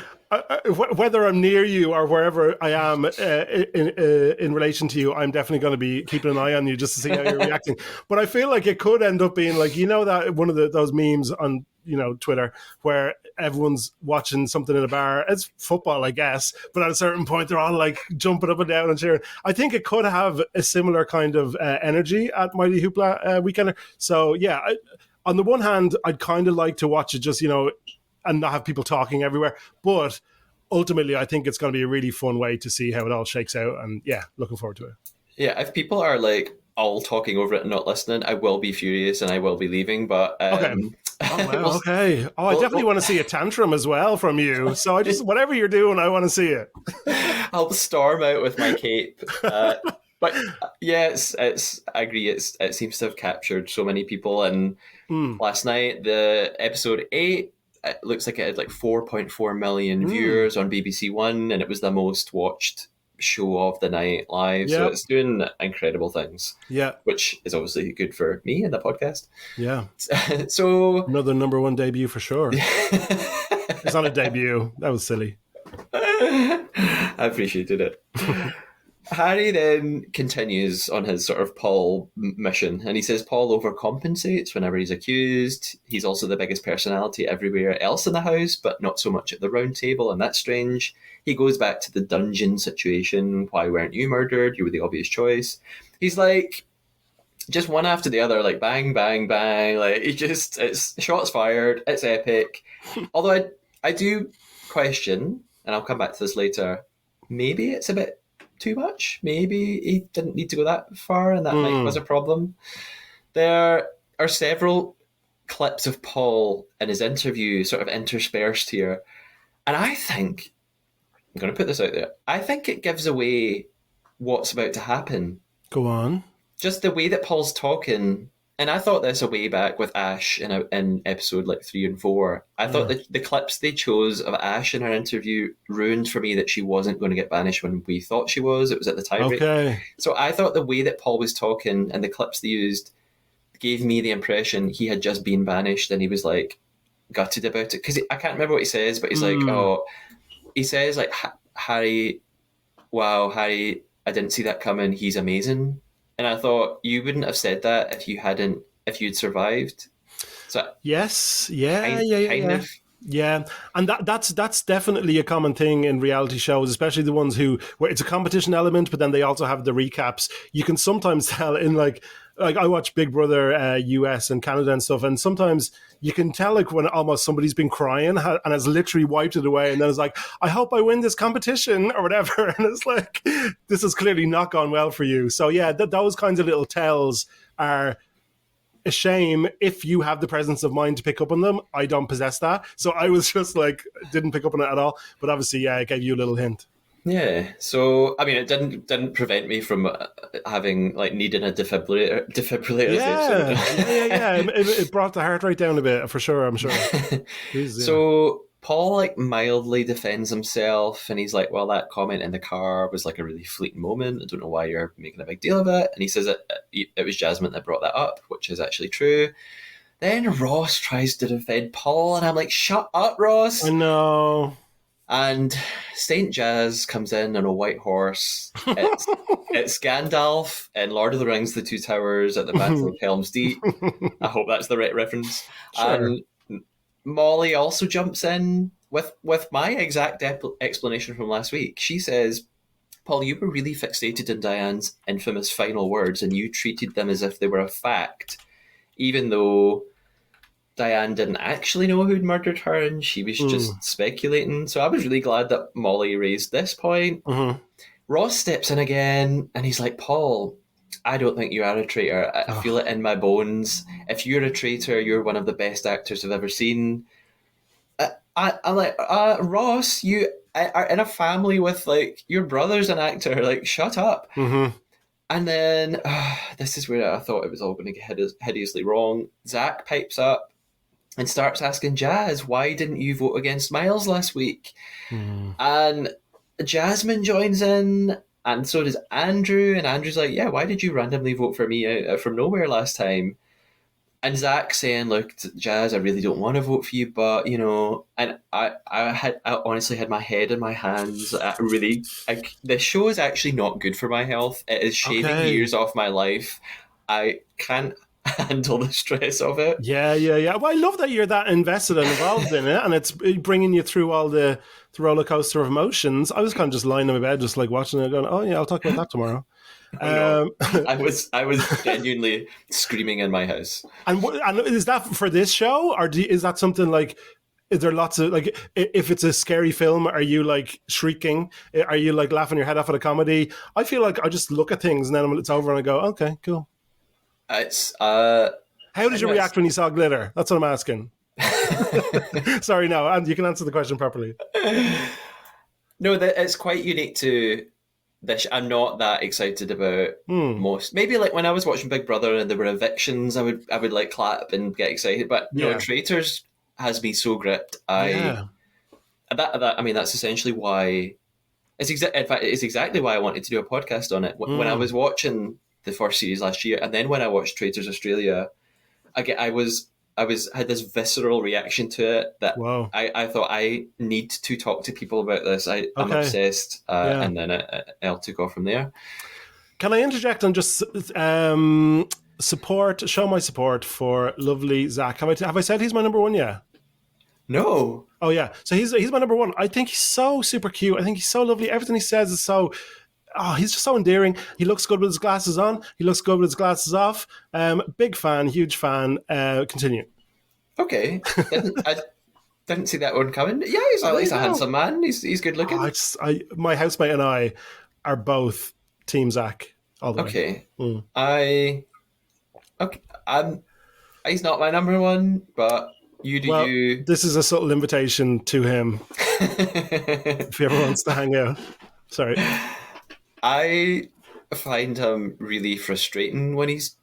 whether I'm near you or wherever I am in relation to you. I'm definitely going to be keeping an eye on you just to see how you're reacting. But I feel like it could end up being like, you know, that one of those memes on, you know, Twitter where everyone's watching something in a bar. It's football, I guess, but at a certain point they're all like jumping up and down and cheering. I think it could have a similar kind of energy at Mighty Hoopla Weekender. So yeah. On the one hand, I'd kind of like to watch it just, you know, and not have people talking everywhere. But ultimately, I think it's going to be a really fun way to see how it all shakes out. And yeah, looking forward to it. Yeah, if people are like all talking over it and not listening, I will be furious and I will be leaving. But okay. Oh, wow. Okay. Oh, I definitely want to see a tantrum as well from you. So I just, whatever you're doing, I want to see it. I'll storm out with my cape. But yeah, it's I agree. It seems to have captured so many people. And last night, the episode 8, it looks like it had like 4.4 million viewers on BBC One, and it was the most watched show of the night live. Yep. So it's doing incredible things. Yeah, which is obviously good for me and the podcast. Yeah. So another number 1 debut for sure. It's not a debut. That was silly. I appreciated it. Harry then continues on his sort of Paul mission, and he says Paul overcompensates whenever he's accused. He's also the biggest personality everywhere else in the house, but not so much at the round table, and that's strange. He goes back to the dungeon situation. Why weren't you murdered? You were the obvious choice. He's like, just one after the other, like bang, bang, bang. Like it's shots fired. It's epic. Although I do question, and I'll come back to this later, maybe it's a bit too much. Maybe he didn't need to go that far, and that might was a problem. There are several clips of Paul in his interview sort of interspersed here, and I think, I'm going to put this out there, I think it gives away what's about to happen. Go on. Just the way that Paul's talking, and I thought this a way back with Ash in episode like 3 and 4. I thought that the clips they chose of Ash in her interview ruined for me that she wasn't going to get banished when we thought she was. It was at the time. Okay. So I thought the way that Paul was talking and the clips they used gave me the impression he had just been banished and he was like gutted about it. Because I can't remember what he says, but he's like, he says like, Harry, wow, Harry, I didn't see that coming. He's amazing. And I thought you wouldn't have said that if you'd survived. So yes, kind of. Yeah, and that's definitely a common thing in reality shows, especially the ones where it's a competition element, but then they also have the recaps. You can sometimes tell in like I watch Big Brother US and Canada and stuff, and sometimes you can tell like when almost somebody's been crying and has literally wiped it away, and then it's like, I hope I win this competition or whatever, and it's like, this has clearly not gone well for you. So yeah, those kinds of little tells are a shame if you have the presence of mind to pick up on them. I don't possess that, so I was just like, didn't pick up on it at all. But obviously, yeah, it gave you a little hint. Yeah, so I mean, it didn't prevent me from having like needing a defibrillator. Yeah. It brought the heart rate down a bit for sure. I'm sure. Jeez, so Paul like mildly defends himself, and he's like, "Well, that comment in the car was like a really fleeting moment. I don't know why you're making a big deal of it." And he says it was Jasmine that brought that up, which is actually true. Then Ross tries to defend Paul, and I'm like, "Shut up, Ross!" I know. And Saint Jazz comes in on a white horse. It's Gandalf in Lord of the Rings: The Two Towers at the Battle of Helm's Deep. I hope that's the right reference. Sure. And Molly also jumps in with my exact explanation from last week. She says, Paul, you were really fixated on Diane's infamous final words and you treated them as if they were a fact, even though Diane didn't actually know who'd murdered her and she was just speculating. So I was really glad that Molly raised this point. Mm-hmm. Ross steps in again and he's like, Paul, I don't think you are a traitor. I feel it in my bones. If you're a traitor, you're one of the best actors I've ever seen. I'm like, Ross, you are in a family with, like, your brother's an actor. Like, shut up. Mm-hmm. And then, this is where I thought it was all going to get hideously wrong. Zach pipes up and starts asking Jazz, why didn't you vote against Miles last week? And Jasmine joins in, and so does Andrew. And Andrew's like, yeah, why did you randomly vote for me out from nowhere last time? And Zach saying, look, Jazz, I really don't want to vote for you, but, you know, and I honestly had my head in my hands. The show is actually not good for my health. It is shaving years off my life. I can't handle the stress of it. Yeah. Well, I love that you're that invested and involved in it, and it's bringing you through all the roller coaster of emotions. I was kind of just lying in my bed, just like watching it, going, "Oh yeah, I'll talk about that tomorrow." I was genuinely screaming in my house. And is that for this show, or is that something like? Is there lots of, like, if it's a scary film, are you like shrieking? Are you like laughing your head off at a comedy? I feel like I just look at things and then when it's over and I go, okay, cool. It's how did you react when you saw glitter? That's what I'm asking. Sorry, no, and you can answer the question properly. No, it's quite unique to this. I'm not that excited about most. Maybe like when I was watching Big Brother and there were evictions, I would like clap and get excited. But no, Traitors has me so gripped. I mean, that's essentially why. In fact, it's exactly why I wanted to do a podcast on it. When I was watching the first series last year, and then when I watched Traitors Australia, I had this visceral reaction to it that I thought I need to talk to people about this. I'm obsessed, and then it took off from there. Can I interject and just show my support for lovely Zach? Have I said he's my number one yet? No. Oh yeah, so he's my number one. I think he's so super cute. I think he's so lovely. Everything he says is so. Oh, he's just so endearing. He looks good with his glasses on. He looks good with his glasses off. Big fan, huge fan. Continue. Okay. I didn't see that one coming. Yeah, he's a handsome man. He's good looking. My housemate and I are both Team Zach all the way. He's not my number one, but you. This is a subtle invitation to him if he ever wants to hang out. Sorry. I find him really frustrating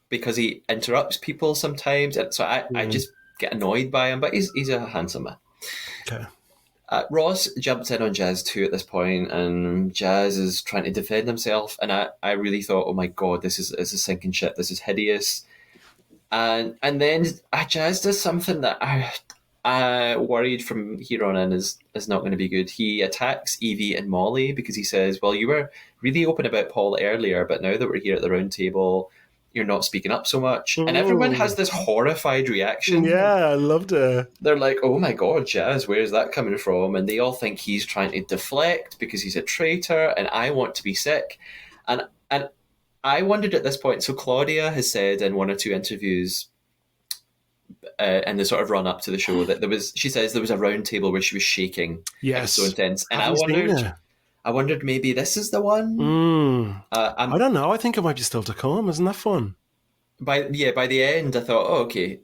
because he interrupts people sometimes, and so I just get annoyed by him. But he's a handsome man. Okay. Ross jumps in on Jazz too at this point, and Jazz is trying to defend himself. And I really thought, oh my god, this is a sinking ship. This is hideous. And then Jazz does something that I worried from here on in is not going to be good. He attacks Evie and Molly because he says, well, you were really open about Paul earlier, but now that we're here at the round table, you're not speaking up so much. And everyone has this horrified reaction. Yeah, I loved it. They're like, oh my god, Jazz, where's that coming from? And they all think he's trying to deflect because he's a traitor and I want to be sick. And I wondered at this point, so Claudia has said in one or two interviews in the sort of run up to the show that she says there was a round table where she was shaking. Yes. It was so intense. And I wondered maybe this is the one. I don't know. I think it might be still to come. Isn't that fun? By the end, I thought, oh, okay,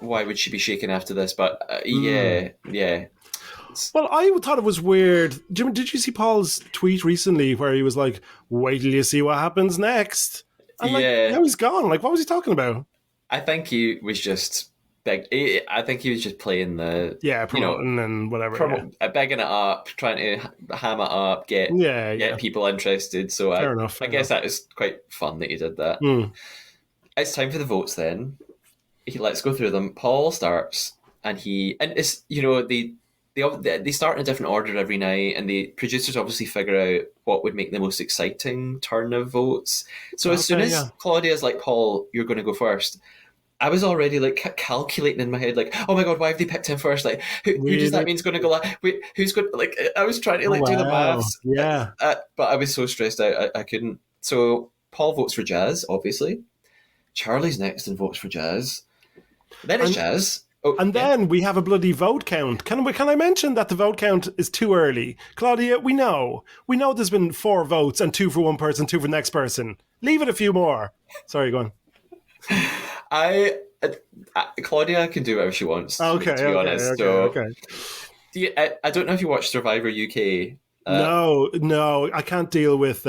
why would she be shaking after this? But yeah. Well, I thought it was weird. Did you see Paul's tweet recently where he was like, wait till you see what happens next? And now he's gone. Like, what was he talking about? I think he was just I think he was just playing the promoting and whatever, begging it up, trying to ham it up, get people interested. So I guess that was quite fun that he did that. It's time for the votes. Then let's go through them. Paul starts, and it's they they start in a different order every night, and the producers obviously figure out what would make the most exciting turn of votes. So as soon Okay, yeah. as Claudia's like, Paul, you're going to go first, I was already like calculating in my head, like, oh my god, why have they picked him first? Like, who does that Really? mean's going to go? Wait, who's going? Like, I was trying to Oh, like do the wow. maths, Yeah. but I was so stressed out, I couldn't. So Paul votes for Jazz, obviously. Charlie's next and votes for Jazz. Then it's And Jazz. Oh and yeah, then we have a bloody vote count. Can I mention that the vote count is too early? Claudia, we know. We know there's been 4 votes and 2 for one person, 2 for the next person. Leave it a few more. Sorry, go on. I, Claudia can do whatever she wants. Okay, To be okay, honest, okay, so okay. I don't know if you watch Survivor UK. No, I can't deal with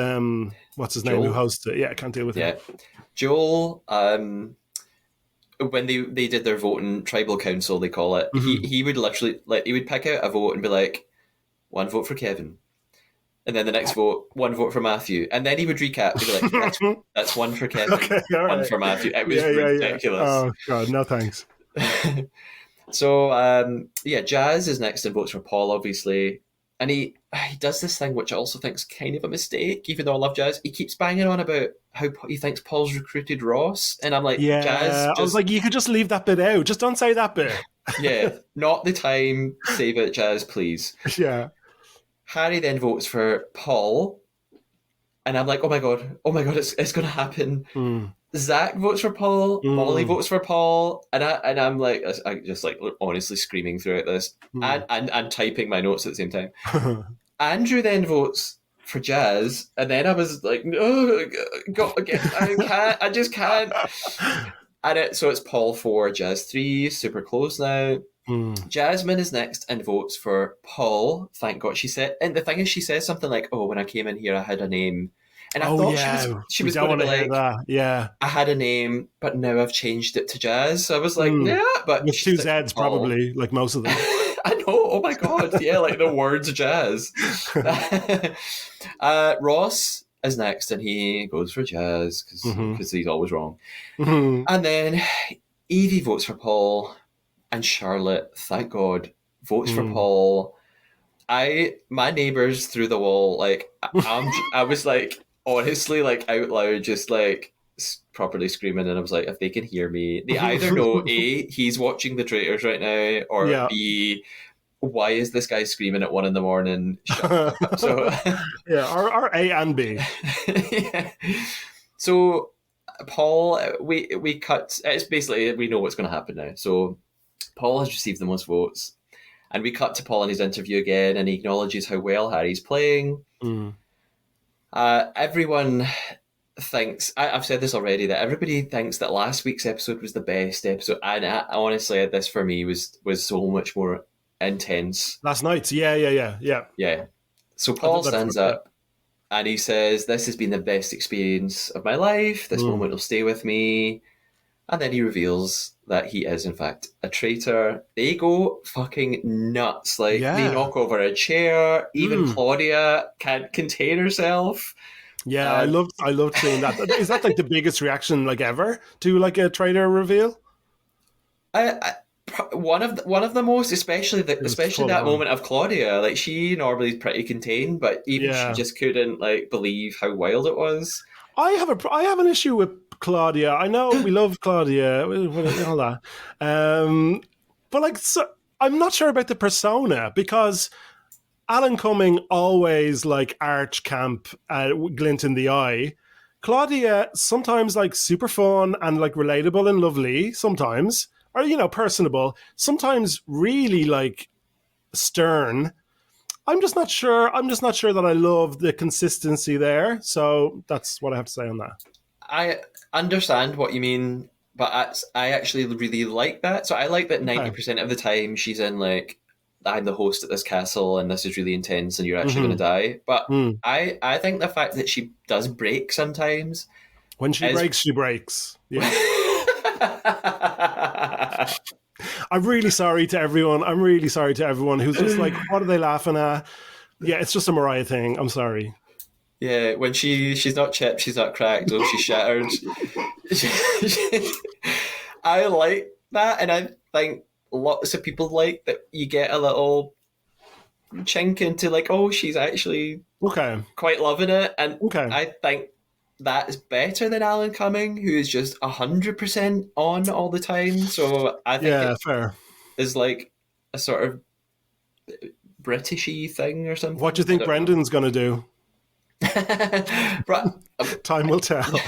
what's his name who Joel. hosts it. Yeah, I can't deal with him. Yeah, Joel. When they did their voting tribal council, they call it. He would literally like he would pick out a vote and be like, 1 vote for Kevin, and then the next vote, 1 vote for Matthew, and then he would recap. He'd be like, that's 1 for Kevin, Okay, all 1 right. for Matthew. It was Yeah. ridiculous. Oh god, no thanks. So Jazz is next and votes for Paul, obviously, and he does this thing which I also think is kind of a mistake. Even though I love Jazz, he keeps banging on about how he thinks Paul's recruited Ross, and I'm like, Yeah, Jazz, I was like, you could just leave that bit out. Just don't say that bit. yeah, not the time. Save it, Jazz, please. Yeah. Harry then votes for Paul, and I'm like, oh my god, it's going to happen. Zach votes for Paul, Molly votes for Paul, and I'm like, I just like honestly screaming throughout this, and typing my notes at the same time. Andrew then votes for Jazz, and then I was like, no, God, I just can't. And so it's Paul 4, Jazz 3, super close now. Jasmine is next and votes for Paul. Thank God she said. And the thing is, she says something like, "Oh, when I came in here, I had a name." And I thought she was going to be like, that. Yeah, I had a name, but now I've changed it to Jazz. So I was like, yeah, but with 2 Z's Paul. probably, like most of them. I know. Oh my god, yeah, like the words Jazz. Ross is next, and he goes for Jazz because he's always wrong. And then Evie votes for Paul, and Charlotte, thank God, votes for Paul. My neighbors through the wall, like I was like honestly like out loud, just like properly screaming, and I was like, if they can hear me, they either know A, he's watching the Traitors right now, or B, why is this guy screaming at 1 a.m? Shut up. So yeah, or A and B. Yeah. So Paul, we cut. It's basically we know what's going to happen now. So Paul has received the most votes, and we cut to Paul in his interview again, and he acknowledges how well Harry's playing. Everyone thinks, I've said this already, that everybody thinks that last week's episode was the best episode, and honestly, this for me was so much more intense. Last night's, yeah. So Paul stands up and he says, "This has been the best experience of my life. This moment will stay with me." And then he reveals that he is, in fact, a traitor. They go fucking nuts. Like, they knock over a chair. Even Claudia can't contain herself. Yeah, I loved seeing that. Is that like the biggest reaction like ever to like a traitor reveal? One of the most, especially that moment of Claudia. Like, she normally is pretty contained, but even she just couldn't like believe how wild it was. I have an issue with Claudia. I know we love Claudia, all that, but like, so, I'm not sure about the persona, because Alan Cumming always like arch camp, glint in the eye. Claudia sometimes like super fun and like relatable and lovely sometimes, or personable. Sometimes really like stern. I'm just not sure that I love the consistency there. So that's what I have to say on that. I understand what you mean, but I actually really like that. So I like that 90% of the time she's in like, I'm the host at this castle and this is really intense and you're actually going to die. But I think the fact that she does break sometimes. When she breaks, she breaks. Yeah. I'm really sorry to everyone. Who's just like, what are they laughing at? Yeah, it's just a Mariah thing. I'm sorry. Yeah, when she's not chipped, she's not cracked, or she's shattered. I like that, and I think lots of people like that you get a little chink into like, oh, she's actually Okay. quite loving it, and Okay. I think that's better than Alan Cumming, who is just 100% on all the time. So I think Yeah, it fair. is like a sort of Britishy thing or What do you something. I think don't know. Brendan's going to do? But Time will tell.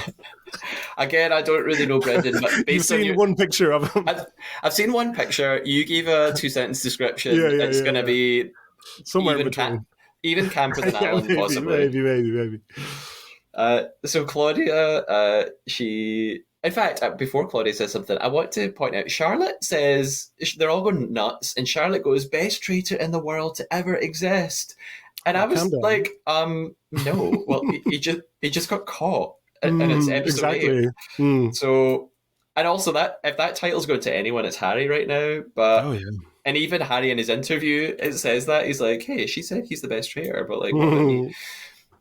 again, I don't really know Brendan, but You've based on seen your, one picture of him. I've seen one picture. You gave a 2 sentence Yeah, description. yeah, It's yeah, going to yeah. be Somewhere in even between. even camper than Yeah, Alan, maybe, possibly. maybe, maybe, maybe. So Claudia, she. In fact, before Claudia says something, I want to point out Charlotte says they're all going nuts, and Charlotte goes, "Best traitor in the world to ever exist," and I Oh, calm was down. like, no. Well, he just got caught, and it's episode 8. Exactly. Mm. So, and also that if that title's going to anyone, it's Harry right now. Oh, But yeah. and even Harry in his interview, it says that he's like, "Hey, she said he's the best traitor, but like, what about me?" Mm.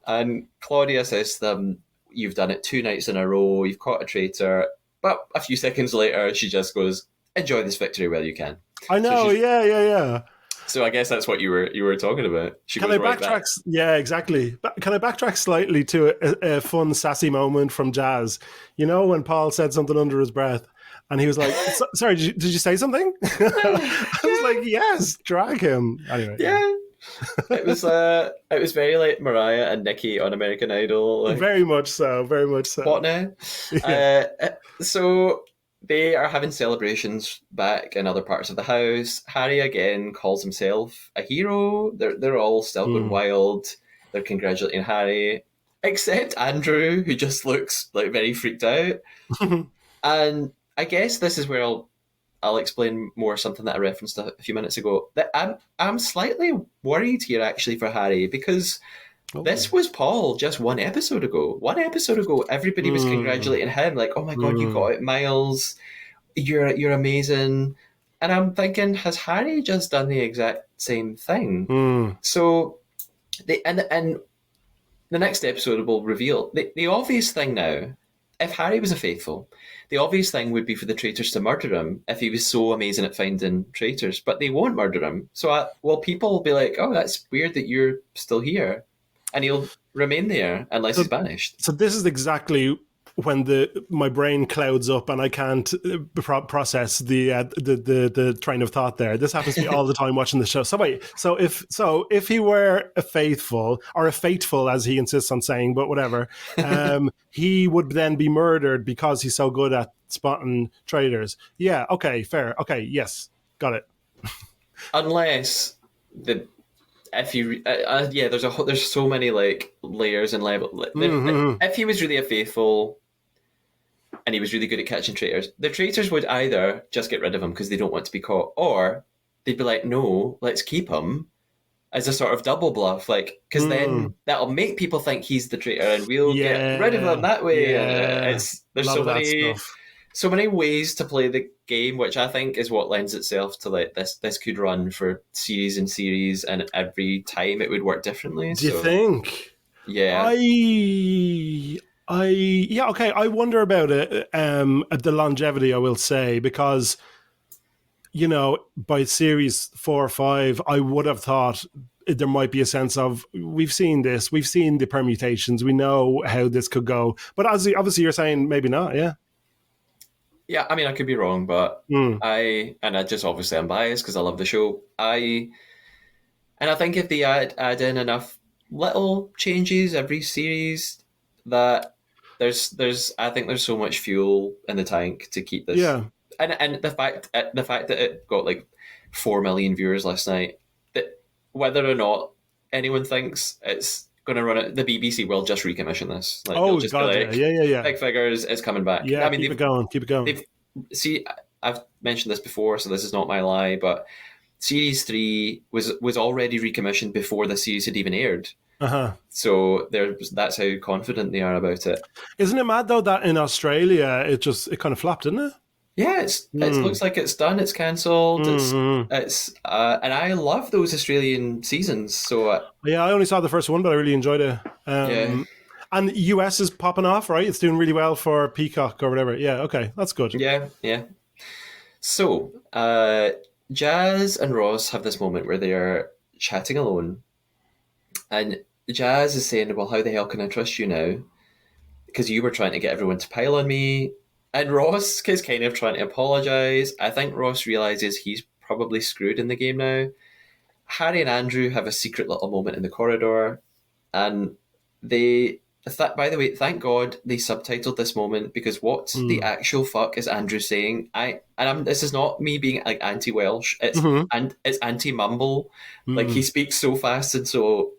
And Claudia says to them, "You've done it 2 nights in a row. You've caught a traitor." But a few seconds later, she just goes, "Enjoy this victory while you can." I So know. she's. Yeah, yeah, yeah. So I guess that's what you were talking about. She Can goes I right back. backtrack? Yeah, exactly. Can I backtrack slightly to a fun, sassy moment from Jazz? You know, when Paul said something under his breath and he was like, sorry, did you say something? I was like, Yeah, yes, drag him. Anyway, yeah. yeah. It was very like Mariah and Nikki on American Idol. Like, Very much so. Very much what so. now? Yeah. So they are having celebrations back in other parts of the house. Harry again calls himself a hero. They're all still going Mm. wild. They're congratulating Harry, except Andrew, who just looks like very freaked out. And I guess this is where I'll explain more something that I referenced a few minutes ago. That I'm slightly worried here actually for Harry because Oh. this was Paul just 1 episode ago. 1 episode ago, everybody was Mm. congratulating him, like, "Oh my god, you Mm. got it, Miles! You're amazing." And I'm thinking, has Harry just done the exact same thing? Mm. So, and the next episode will reveal the obvious thing now. If Harry was a faithful, the obvious thing would be for the traitors to murder him if he was so amazing at finding traitors. But they won't murder him. So, people will be like, "Oh, that's weird that you're still here," and he'll remain there unless So he's banished. so this is exactly when my brain clouds up and I can't process the train of thought there. This happens to me all the time watching the show. So wait, so if he were a faithful or a fateful as he insists on saying, but whatever, he would then be murdered because he's so good at spotting traitors. Yeah, okay, fair. Okay, yes. Got it. Unless the if you yeah, there's so many like layers and level. Mm-hmm. If he was really a faithful and he was really good at catching traitors, the traitors would either just get rid of him because they don't want to be caught, or they'd be like, "No, let's keep him." As a sort of double bluff, like because Mm. then that'll make people think he's the traitor, and we'll get rid of him Yeah, that way. And yeah. it's A there's lot of that stuff. so many ways to play the game, which I think is what lends itself to like this could run for series and series, and every time it would work differently. Do you So think? yeah, Yeah, okay. I wonder about it. At the longevity, I will say, because by series 4 or 5, I would have thought there might be a sense of we've seen this, we've seen the permutations, we know how this could go. But as obviously you're saying, maybe not. Yeah. yeah. I mean, I could be wrong, but Mm. I just obviously I'm biased because I love the show. I think if they add in enough little changes every series, that there's I think there's so much fuel in the tank to keep this. Yeah. And the fact that it got like 4 million viewers last night, that whether or not anyone thinks it's going to run it, the BBC will just recommission this. Like they'll Oh just be God, yeah, like, yeah, yeah, yeah, big figures, it's coming back. yeah. I mean, Keep it going, keep it going. they've see. I've mentioned this before, so this is not my lie, but Series 3 was already recommissioned before the series had even aired. Uh huh. So that's how confident they are about it. Isn't it mad though that in Australia it kind of flopped, didn't it? Yeah, it Mm. looks like it's done. It's cancelled. Mm-hmm. It's and I love those Australian seasons. So Yeah, I only saw the first one, but I really enjoyed it. yeah, And US is popping off, right? It's doing really well for Peacock or whatever. Yeah, okay, that's good. yeah, yeah. So Jazz and Ross have this moment where they're chatting alone, and Jazz is saying, "Well, how the hell can I trust you now? Because you were trying to get everyone to pile on me." And Ross is kind of trying to apologise. I think Ross realises he's probably screwed in the game now. Harry and Andrew have a secret little moment in the corridor, and they. By the way, thank God they subtitled this moment, because what the actual fuck is Andrew saying? This is not me being like anti-Welsh. It's anti-mumble. Like, he speaks so fast and so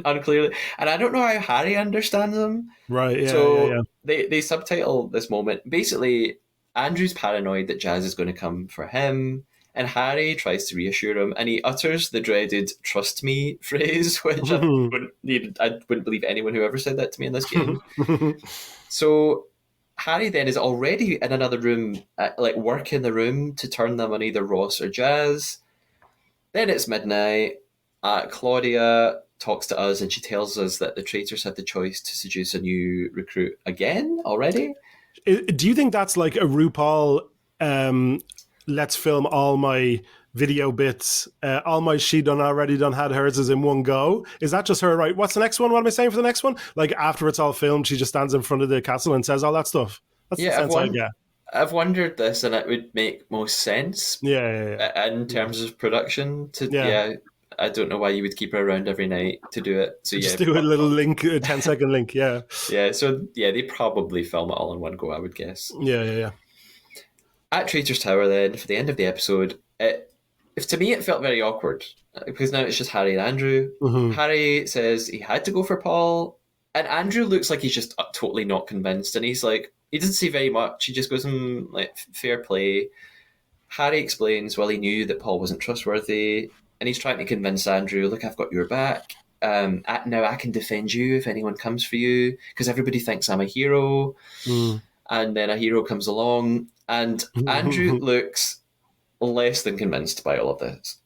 unclearly, and I don't know how Harry understands him. Right, yeah, So they subtitle this moment. Basically, Andrew's paranoid that Jazz is going to come for him, and Harry tries to reassure him, and he utters the dreaded "trust me" phrase, which I wouldn't believe anyone who ever said that to me in this game. So Harry then is already in another room, like work in the room to turn them on either Ross or Jazz. Then it's midnight. Claudia talks to us, and she tells us that the traitors had the choice to seduce a new recruit again already. Do you think that's like a RuPaul, let's film all my video bits, all my she done already done had hers is in one go? Is that just her, right, what's the next one? What am I saying for the next one? Like, after it's all filmed, she just stands in front of the castle and says all that stuff? That's the sense I get. I've wondered this, and it would make most sense. In terms of production. I don't know why you would keep her around every night to do it. So just do a little link, a 10-second link. So they probably film it all in one go, I would guess. Yeah. At Traitors Tower, then, for the end of the episode, to me it felt very awkward, because now it's just Harry and Andrew. Harry says he had to go for Paul, and Andrew looks like he's just totally not convinced, and he's like, he doesn't say very much. He just goes, like, fair play. Harry explains, well, he knew that Paul wasn't trustworthy, and he's trying to convince Andrew, look, I've got your back. Now I can defend you if anyone comes for you, because everybody thinks I'm a hero. And then a hero comes along, and Andrew looks less than convinced by all of this.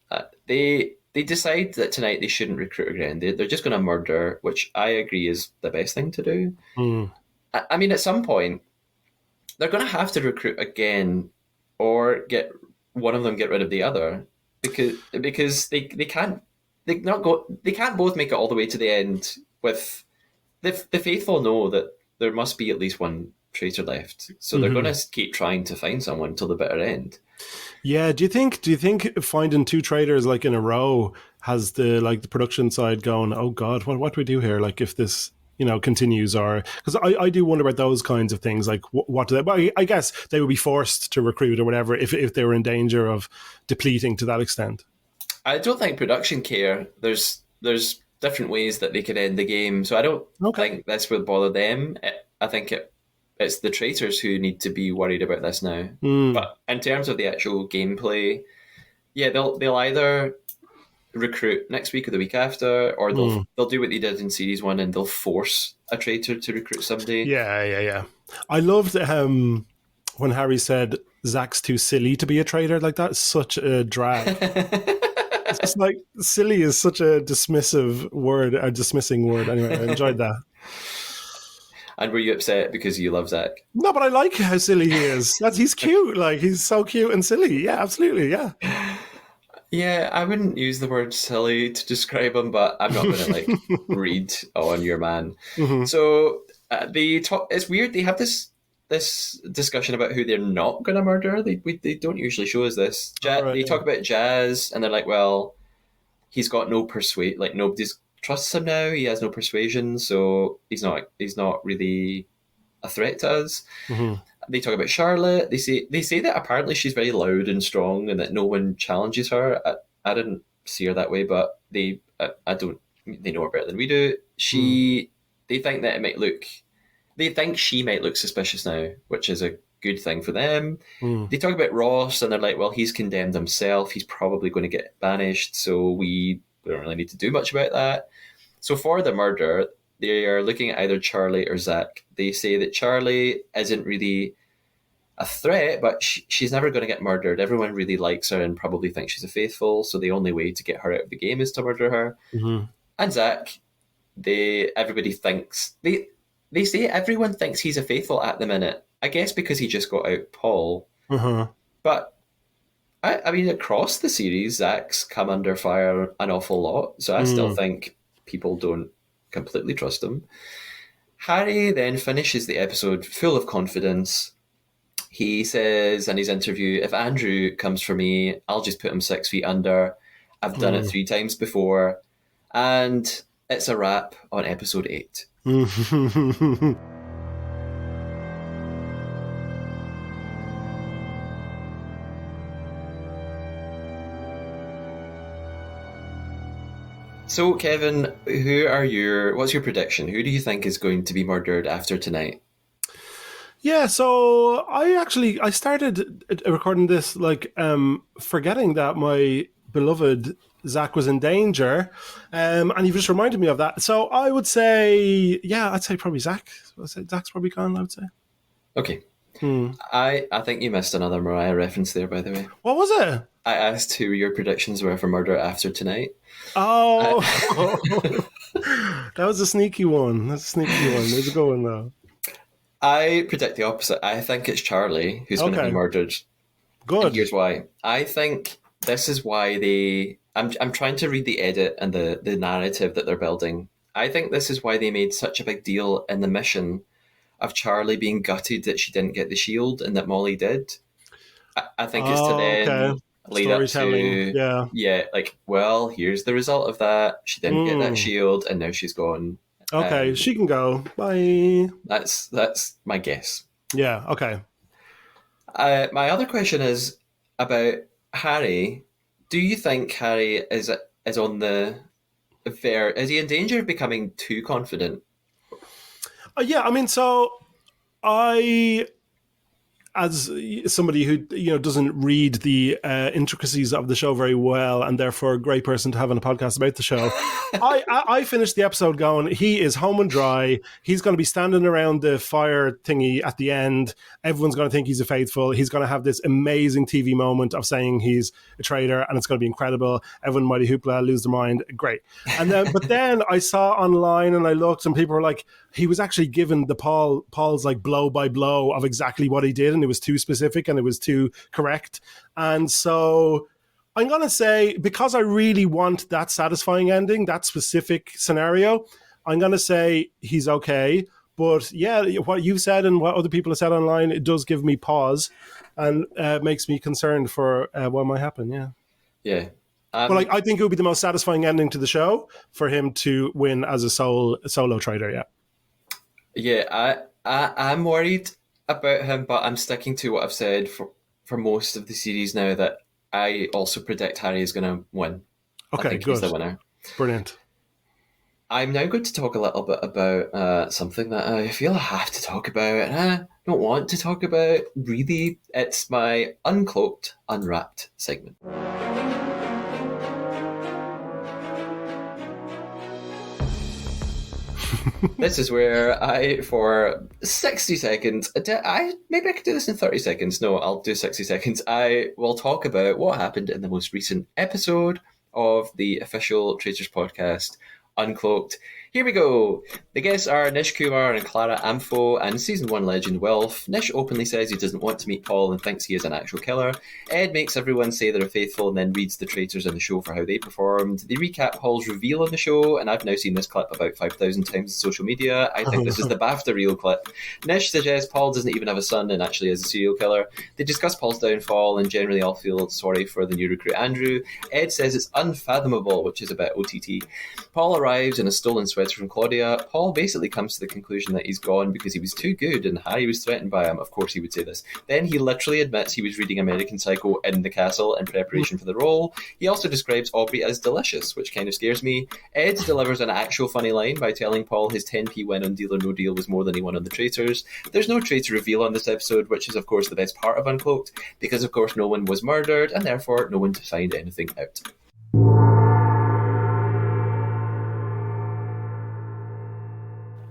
They decide that tonight they shouldn't recruit again. They're just going to murder, which I agree is the best thing to do. I mean, at some point, they're going to have to recruit again, or get one of them get rid of the other, because they can't both make it all the way to the end. With the faithful know that there must be at least one traitor left, so they're going to keep trying to find someone till the bitter end. Yeah, do you think finding two traitors like in a row has the production side going, oh god, what do we do here? Like, if this continues, or because I do wonder about those kinds of things, like what do they? Well, I guess they would be forced to recruit or whatever if they were in danger of depleting to that extent. I don't think production care. There's different ways that they could end the game, so I don't think this will bother them. I think it's the traitors who need to be worried about this now. But in terms of the actual gameplay, they'll either recruit next week or the week after, or they'll do what they did in series 1, and they'll force a traitor to recruit somebody. Yeah. I loved when Harry said Zach's too silly to be a traitor. Like, that's such a drag. It's just like, silly is such a dismissing word. Anyway, I enjoyed that. And were you upset because you love Zach? No, but I like how silly he is. He's cute. Like, he's so cute and silly. Yeah, absolutely. Yeah. Yeah, I wouldn't use the word silly to describe him, but I'm not going to read on your man. So it's weird. They have this discussion about who they're not going to murder. They don't usually show us this. They talk about Jazz, and they're like, well, he's got no persuade. Like, nobody trusts him now. He has no persuasion, so he's not really a threat to us. They talk about Charlotte. They say that apparently she's very loud and strong, and that no one challenges her. I didn't see her that way, but they know her better than we do. They think that they think she might look suspicious now, which is a good thing for them. They talk about Ross, and they're like, well, he's condemned himself. He's probably going to get banished, so we don't really need to do much about that. So for the murder, they are looking at either Charlie or Zach. They say that Charlie isn't really a threat, but she's never going to get murdered. Everyone really likes her and probably thinks she's a faithful, so the only way to get her out of the game is to murder her. And Zach, everybody thinks... They say everyone thinks he's a faithful at the minute. I guess because he just got out Paul. But I mean, across the series, Zach's come under fire an awful lot, so I still Mm. think people don't completely trust him. Harry then finishes the episode full of confidence. He says in his interview, if Andrew comes for me, I'll just put him 6 feet under. I've done it Mm. 3 times before. And it's a wrap on episode 8. So, Kevin, what's your prediction? Who do you think is going to be murdered after tonight? Yeah, so I started recording this like forgetting that my beloved Zach was in danger, and you've just reminded me of that. So I would say, yeah, I'd say probably Zach. I'd say Zach's probably gone. I would say. Okay. Hmm. I think you missed another Mariah reference there, by the way. What was it? I asked who your predictions were for murder after tonight. Oh, Uh, that was a sneaky one. That's a sneaky one. There's a good one though. I predict the opposite. I think it's Charlie who's going to be Okay, murdered. And good. here's why. I think this is why I'm trying to read the edit and the narrative that they're building. I think this is why they made such a big deal in the mission of Charlie being gutted that she didn't get the shield and that Molly did. I think it's to Oh, okay. then lead up Storytelling. to, Yeah. yeah, like, well, here's the result of that. She didn't get that Mm. shield and now she's gone. Okay, Um, she can go. Bye. that's my guess. Yeah. Okay. My other question is about Harry. Do you think Harry is on the fair? Is he in danger of becoming too confident? Yeah. I mean, so I as somebody who doesn't read the intricacies of the show very well, and therefore a great person to have on a podcast about the show, I finished the episode going, he is home and dry. He's going to be standing around the fire thingy at the end. Everyone's going to think he's a faithful. He's going to have this amazing TV moment of saying he's a traitor, and it's going to be incredible. Everyone mighty hoopla, lose their mind. Great. And then, but then I saw online and I looked, and people were like, he was actually given the Paul's like blow by blow of exactly what he did, and it was too specific and it was too correct. And so I'm going to say, because I really want that satisfying ending, that specific scenario, I'm going to say he's okay. But yeah, what you've said and what other people have said online, it does give me pause and makes me concerned for what might happen. Yeah. Yeah. But like, I think it would be the most satisfying ending to the show for him to win as a solo trader. Yeah. Yeah, I'm worried about him, but I'm sticking to what I've said for most of the series now, that I also predict Harry is going to win. I Okay, think he's the good. winner. Brilliant. I'm now going to talk a little bit about something that I feel I have to talk about, and I don't want to talk about, really. It's my Uncloaked, Unwrapped segment. This is where I, for 60 seconds, maybe I could do this in 30 seconds. No, I'll do 60 seconds. I will talk about what happened in the most recent episode of the official Traitors podcast, Uncloaked. Here we go. The guests are Nish Kumar and Clara Amfo, and Season 1 legend Wilf. Nish openly says he doesn't want to meet Paul and thinks he is an actual killer. Ed makes everyone say they're faithful and then reads the traitors in the show for how they performed. They recap Paul's reveal on the show, and I've now seen this clip about 5,000 times on social media. I think this is the BAFTA reel clip. Nish suggests Paul doesn't even have a son and actually is a serial killer. They discuss Paul's downfall and generally all feel sorry for the new recruit Andrew. Ed says it's unfathomable, which is a bit OTT. Paul arrives in a stolen sweater from Claudia. Paul basically comes to the conclusion that he's gone because he was too good and Harry was threatened by him. Of course he would say this. Then he literally admits he was reading American Psycho in the castle in preparation for the role. He also describes Aubrey as delicious, which kind of scares me. Ed delivers an actual funny line by telling Paul his 10p win on Deal or No Deal was more than he won on the Traitors. There's no traitor reveal on this episode, which is of course the best part of Uncloaked, because of course no one was murdered and therefore no one to find anything out.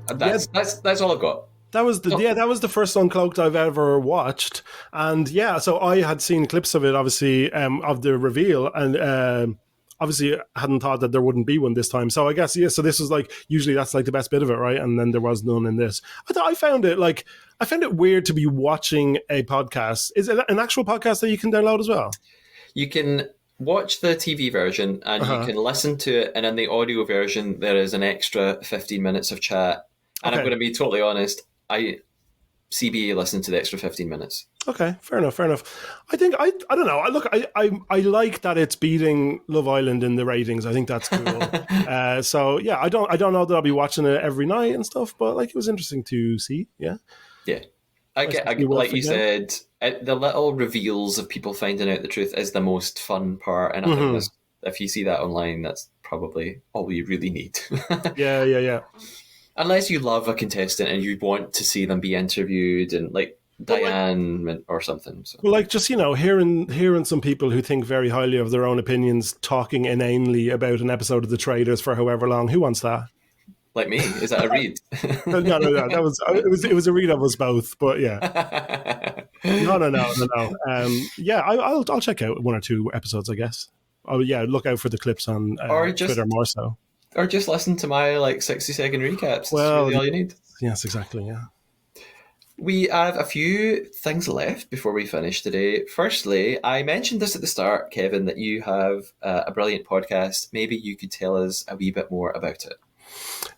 And that's all I've got. That was the first Uncloaked I've ever watched, and yeah, so I had seen clips of it, obviously, of the reveal, and obviously hadn't thought that there wouldn't be one this time. So I guess so this was like, usually that's like the best bit of it, right? And then there was none in this. I found it weird to be watching a podcast. Is it an actual podcast that you can download as well? You can watch the TV version and you Uh-huh. can listen to it, and in the audio version, there is an extra 15 minutes of chat. And I'm going Okay. to be totally honest, I CBA listened to the extra 15 minutes. Okay, fair enough, fair enough. I think I don't know. I like that it's beating Love Island in the ratings. I think that's cool. So yeah, I don't know that I'll be watching it every night and stuff, but like it was interesting to see. Yeah, Yeah. nice to I see get, Will like you again. said, the little reveals of people finding out the truth is the most fun part. And I think Hmm. this, if you see that online, that's probably all you really need. Yeah, yeah, yeah. Unless you love a contestant and you want to see them be interviewed and like But like, Diane or something. So well, like just hearing some people who think very highly of their own opinions talking inanely about an episode of The Traitors for however long. Who wants that? like me, is that a read? No, no, no. That was it was a read of us both, but yeah. No, no, no, no, no. Yeah, I'll check out one or two episodes, I guess. Oh yeah, look out for the clips on or Twitter just more so. or just listen to my like 60-second recaps. That's Well, really all you need. yes, exactly. Yeah. We have a few things left before we finish today. Firstly, I mentioned this at the start, Kevin, that you have a brilliant podcast. Maybe you could tell us a wee bit more about it.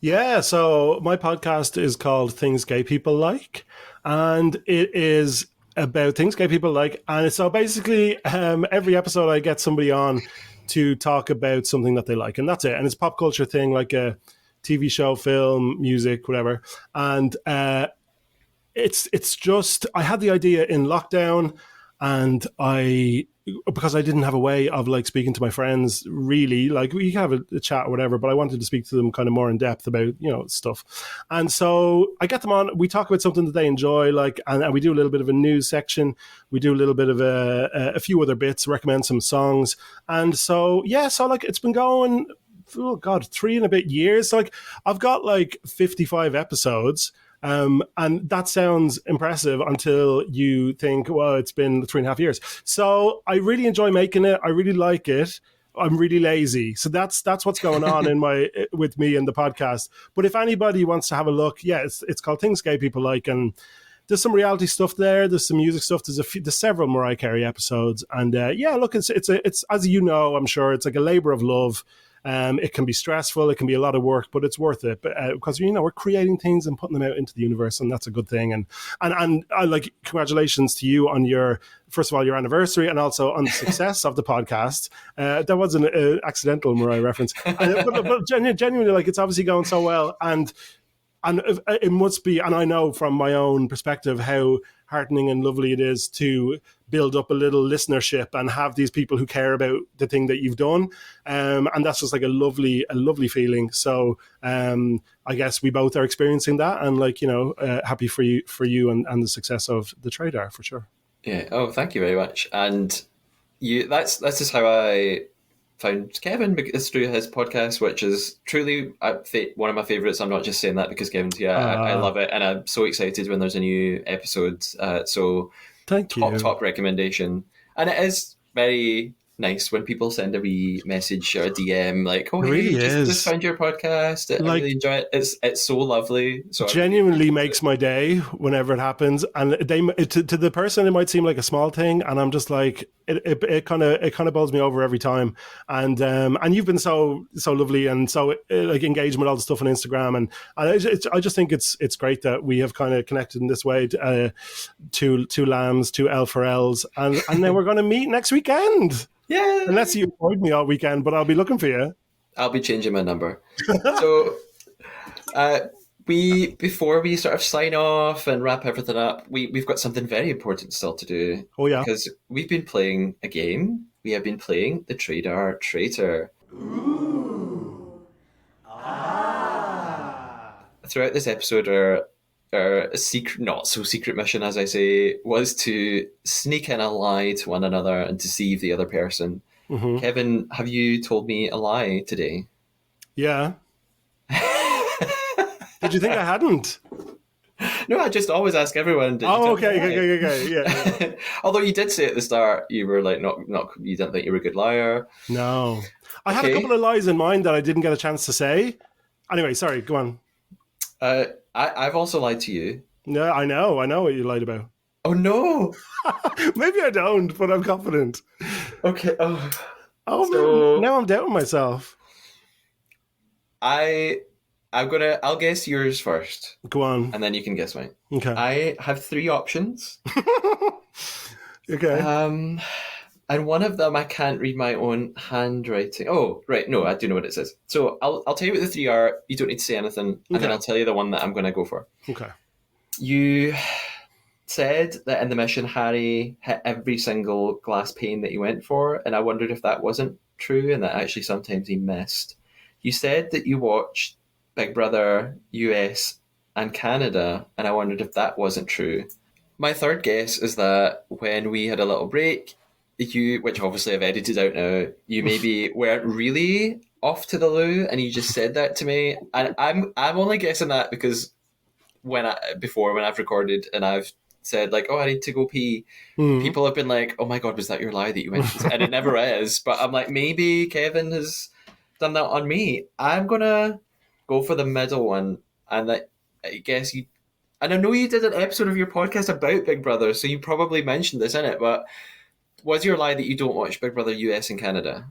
Yeah, so my podcast is called Things Gay People Like, and it is about things gay people like. And so basically, every episode I get somebody on to talk about something that they like, and that's it. And it's a pop culture thing, like a TV show, film, music, whatever. And it's just I had the idea in lockdown, and I because I didn't have a way of like speaking to my friends really, like we can have a chat or whatever, but I wanted to speak to them kind of more in depth about stuff. And so I get them on, we talk about something that they enjoy, like, and we do a little bit of a news section, we do a little bit of a few other bits, recommend some songs. And so yeah, so like it's been going, oh god, 3 and a bit years. So like I've got like 55 episodes. And that sounds impressive until you think, well, it's been 3.5 years. So I really enjoy making it. I really like it. I'm really lazy. So that's what's going on with me and the podcast. But if anybody wants to have a look, yeah, it's called Things Gay People Like, and there's some reality stuff there. There's some music stuff. There's several Mariah Carey episodes, and yeah, look, it's as you know, I'm sure it's like a labor of love. It can be stressful, it can be a lot of work, but it's worth it because we're creating things and putting them out into the universe, and that's a good thing. And I like congratulations to you on your first of all your anniversary, and also on the success of the podcast. That was an accidental Mariah reference, but genuinely, like it's obviously going so well, and it must be, and I know from my own perspective how heartening and lovely it is to build up a little listenership and have these people who care about the thing that you've done, and that's just like a lovely feeling. So I guess we both are experiencing that, and like happy for you and the success of the Trader for sure. Yeah. Oh, thank you very much. And that's just how I found Kevin, because through his podcast, which is truly one of my favorites. I'm not just saying that because Kevin's here. I love it, and I'm so excited when there's a new episode. So Thank you. top recommendation. And it is very nice when people send a wee message or a DM like, "Oh, It hey, really just is. found your podcast. I Like, really enjoy it. It's so lovely." So genuinely makes my day whenever it happens, and to the person it might seem like a small thing, and I'm just like it kind of bowls me over every time. And you've been so lovely, and so like engaged with all the stuff on Instagram, and I just think it's great that we have kind of connected in this way, two lambs, two L for L's, and then we're going to meet next weekend. yeah, Unless you avoid me all weekend, but I'll be looking for you. I'll be changing my number. So before we sort of sign off and wrap everything up, we've got something very important still to do. Oh yeah. Because we've been playing a game. We have been playing the Trader Traitor. Ooh. Ah. Throughout this episode, our secret, not so secret mission, as I say, was to sneak in a lie to one another and deceive the other person. Mm-hmm. Kevin, have you told me a lie today? Yeah. Did you think I hadn't? No, I just always ask everyone. Okay. Yeah. Although you did say at the start you were like not you didn't think you were a good liar. No, I had a Okay. couple of lies in mind that I didn't get a chance to say. Anyway, sorry. Go on. I've also lied to you. No, I know what you lied about. Oh no. Maybe I don't, but I'm confident. Okay. Oh. Oh man, So now I'm doubting myself. I I'll guess yours first, Go on. and then you can guess mine. Okay. I have three options. Okay. Um, and one of them I can't read my own handwriting. Oh, right, no, I do know what it says. So I'll tell you what the three are. You don't need to say anything, and then Okay. I'll tell you the one that I'm going to go for. Okay. You said that in the mission Harry hit every single glass pane that he went for, and I wondered if that wasn't true, and that actually sometimes he missed. You said that you watched Big Brother US and Canada, and I wondered if that wasn't true. My third guess is that when we had a little break, you, which obviously I've edited out now, you maybe weren't really off to the loo, and you just said that to me. And I'm only guessing that because when I've recorded and I've said like, oh, I need to go pee, Mm. people have been like, oh my god, was that your lie that you went to? And it never is. But I'm like, maybe Kevin has done that on me. I'm gonna go for the middle one, and that I guess you. And I know you did an episode of your podcast about Big Brother, so you probably mentioned this in it. But was your lie that you don't watch Big Brother US and Canada?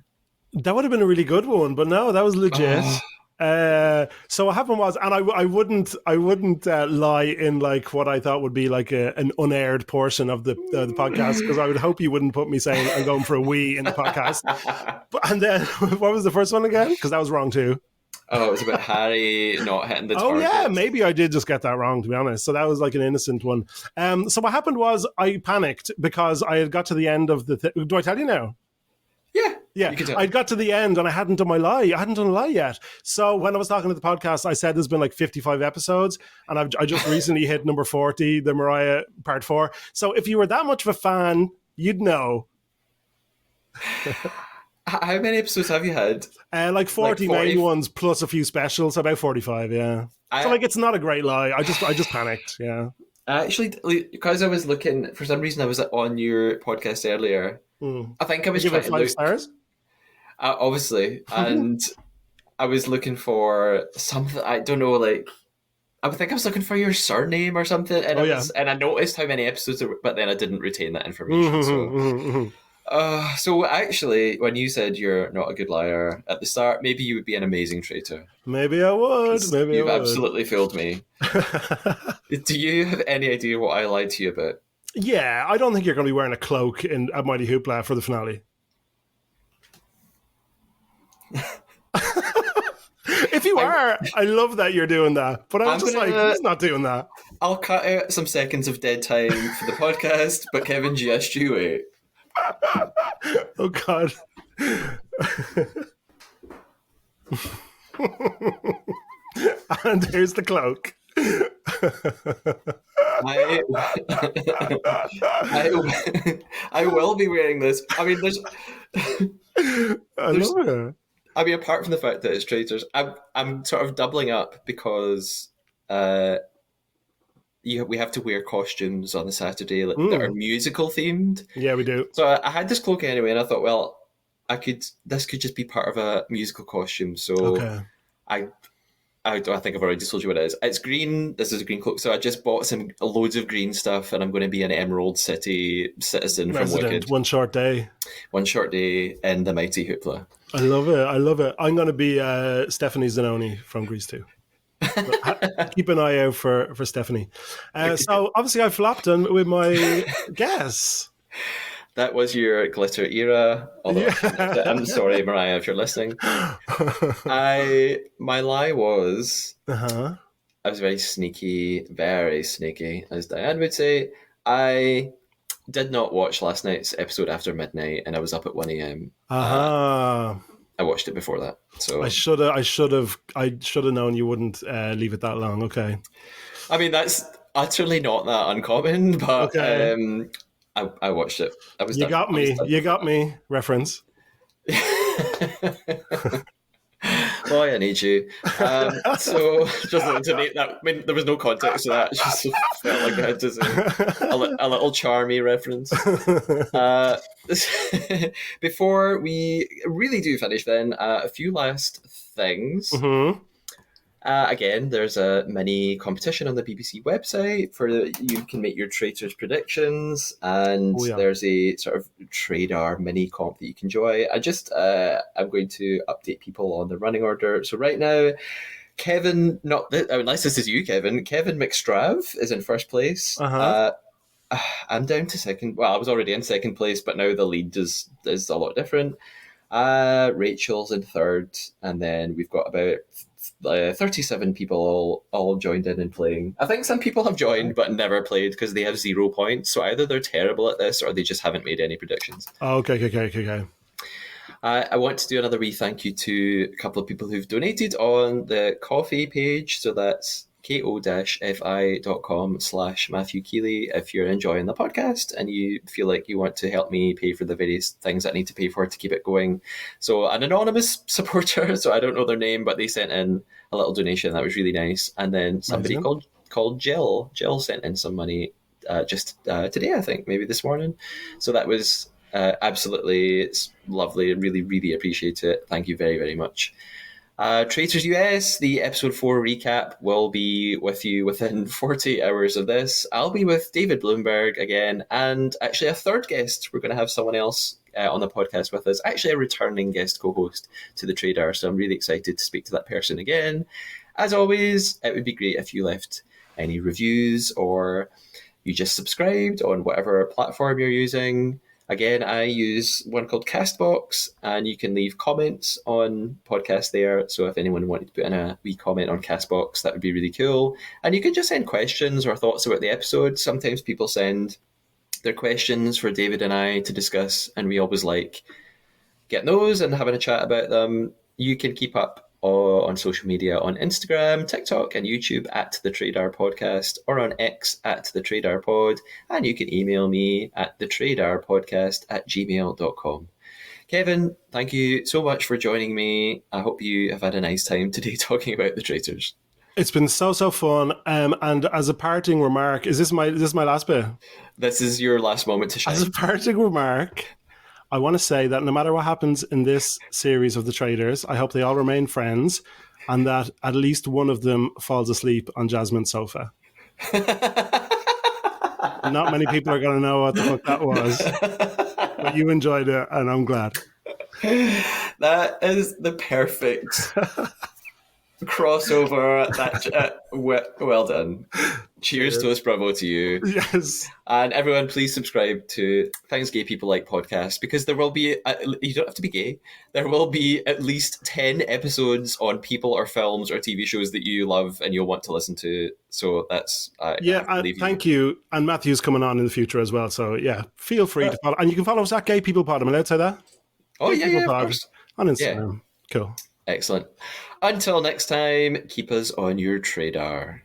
That would have been a really good one, but no, that was legit. Oh. So what happened was, and I wouldn't lie in like what I thought would be like an unaired portion of the podcast, because I would hope you wouldn't put me saying I'm going for a wee in the podcast. But, and then what was the first one again? Because that was wrong too. Oh, it was about Harry not hitting the Oh target. yeah, maybe I did just get that wrong, to be honest. So that was like an innocent one. So what happened was I panicked because I had got to the end of the. Do I tell you now? Yeah. Yeah, You can tell. I'd got to the end and I hadn't done my lie. I hadn't done a lie yet. So when I was talking to the podcast, I said there's been like 55 episodes, and I just recently hit number 40, the Mariah part 4. So if you were that much of a fan, you'd know. How many episodes have you had? Like 40 Like 40? main ones plus a few specials, about 45, yeah. So like it's not a great lie. I just panicked, yeah. Actually, because I was looking, for some reason I was on your podcast earlier. I think I was Give trying it to 5 look, stars? obviously, and I was looking for something, I don't know, like, I think I was looking for your surname or something, and Oh yeah. and I noticed how many episodes there were, but then I didn't retain that information, so. Mm-hmm. So actually, when you said you're not a good liar at the start, maybe you would be an amazing traitor. Maybe I would. Maybe I You've would. absolutely failed me. Do you have any idea what I lied to you about? Yeah, I don't think you're going to be wearing a cloak in a Mighty Hoopla for the finale. If you are, I love that you're doing that. But I'm just like, he's not doing that. I'll cut out some seconds of dead time for the podcast, but Kevin GSG, wait. Oh, God. And here's the cloak. I, I will be wearing this. I mean, I love it. I mean, apart from the fact that it's traitors, I'm sort of doubling up because we have to wear costumes on the Saturday that are musical themed. Yeah, we do. So I had this cloak anyway, and I thought, well, this could just be part of a musical costume. So Okay. I think I've already told you what it is. It's green. This is a green cloak. So I just bought loads of green stuff, and I'm going to be an Emerald City citizen from Wicked. One short day. One short day in the mighty Hoopla. I love it. I love it. I'm going to be Stephanie Zanoni from Grease 2. Keep an eye out for Stephanie. So obviously I flopped in with my guess. That was your glitter era. Although I'm sorry, Mariah, if you're listening. My lie was I was very sneaky, as Diane would say. I did not watch last night's episode after midnight, and I was up at 1 a.m. I watched it before that, so I should have known you wouldn't leave it that long. Okay. I mean, that's utterly not that uncommon, but okay. I watched it. You got me. Reference. Boy, I need you. So just wanted to make that. I mean, there was no context to that. It just felt like I had to say a little charmy reference. Before we really do finish, then a few last things. Mm-hmm. Again, there's a mini competition on the BBC website for you can make your Traitors predictions, and Oh yeah. there's a sort of Trader mini comp that you can join. I'm going to update people on the running order. So right now, Kevin, unless this is you, Kevin. Kevin McStrav is in first place. Uh-huh. I'm down to second. Well, I was already in second place, but now the lead is a lot different. Rachel's in third, and then we've got about 37 people all joined in and playing. I think some people have joined but never played because they have 0 points. So either they're terrible at this or they just haven't made any predictions. Oh, okay. I want to do another wee thank you to a couple of people who've donated on the coffee page. So that's ko-fi.com/Matthew Keeley if you're enjoying the podcast and you feel like you want to help me pay for the various things I need to pay for to keep it going. So an anonymous supporter, so I don't know their name, but they sent in a little donation. That was really nice. And then somebody called Jill. Jill sent in some money just today, I think, maybe this morning. So that was absolutely, it's lovely. Really, really appreciate it. Thank you very, very much. Traitors US, the episode 4 recap will be with you within 48 hours of this. I'll be with David Bloomberg again, and actually a third guest. We're going to have someone else on the podcast with us, actually a returning guest co-host to the Trader, so I'm really excited to speak to that person again. As always, it would be great if you left any reviews or you just subscribed on whatever platform you're using. Again, I use one called Castbox, and you can leave comments on podcasts there. So if anyone wanted to put in a wee comment on Castbox, that would be really cool. And you can just send questions or thoughts about the episode. Sometimes people send their questions for David and I to discuss, and we always like getting those and having a chat about them. You can keep up on social media on Instagram, TikTok, and YouTube at The Trader Podcast, or on X at The Trader Pod. And you can email me at thetraderpodcast@gmail.com. Kevin, thank you so much for joining me. I hope you have had a nice time today talking about the Traitors. It's been so fun. And as a parting remark, is this my last bit? This is your last moment to shine. As a parting remark, I want to say that no matter what happens in this series of the Traitors, I hope they all remain friends and that at least one of them falls asleep on Jasmine's sofa. Not many people are going to know what the fuck that was, but you enjoyed it and I'm glad. That is the perfect crossover. Well done. Cheers, toast, bravo to you. Yes. And everyone, please subscribe to Things Gay People Like podcast, because there will be, you don't have to be gay, there will be at least 10 episodes on people or films or TV shows that you love and you'll want to listen to. So that's, thank you. And Matthew's coming on in the future as well. So yeah, feel free to follow. And you can follow us at Gay People Pod. Am I allowed to say that? Oh, yeah, of course. On Instagram. Yeah. Cool. Excellent. Until next time, keep us on your Trader.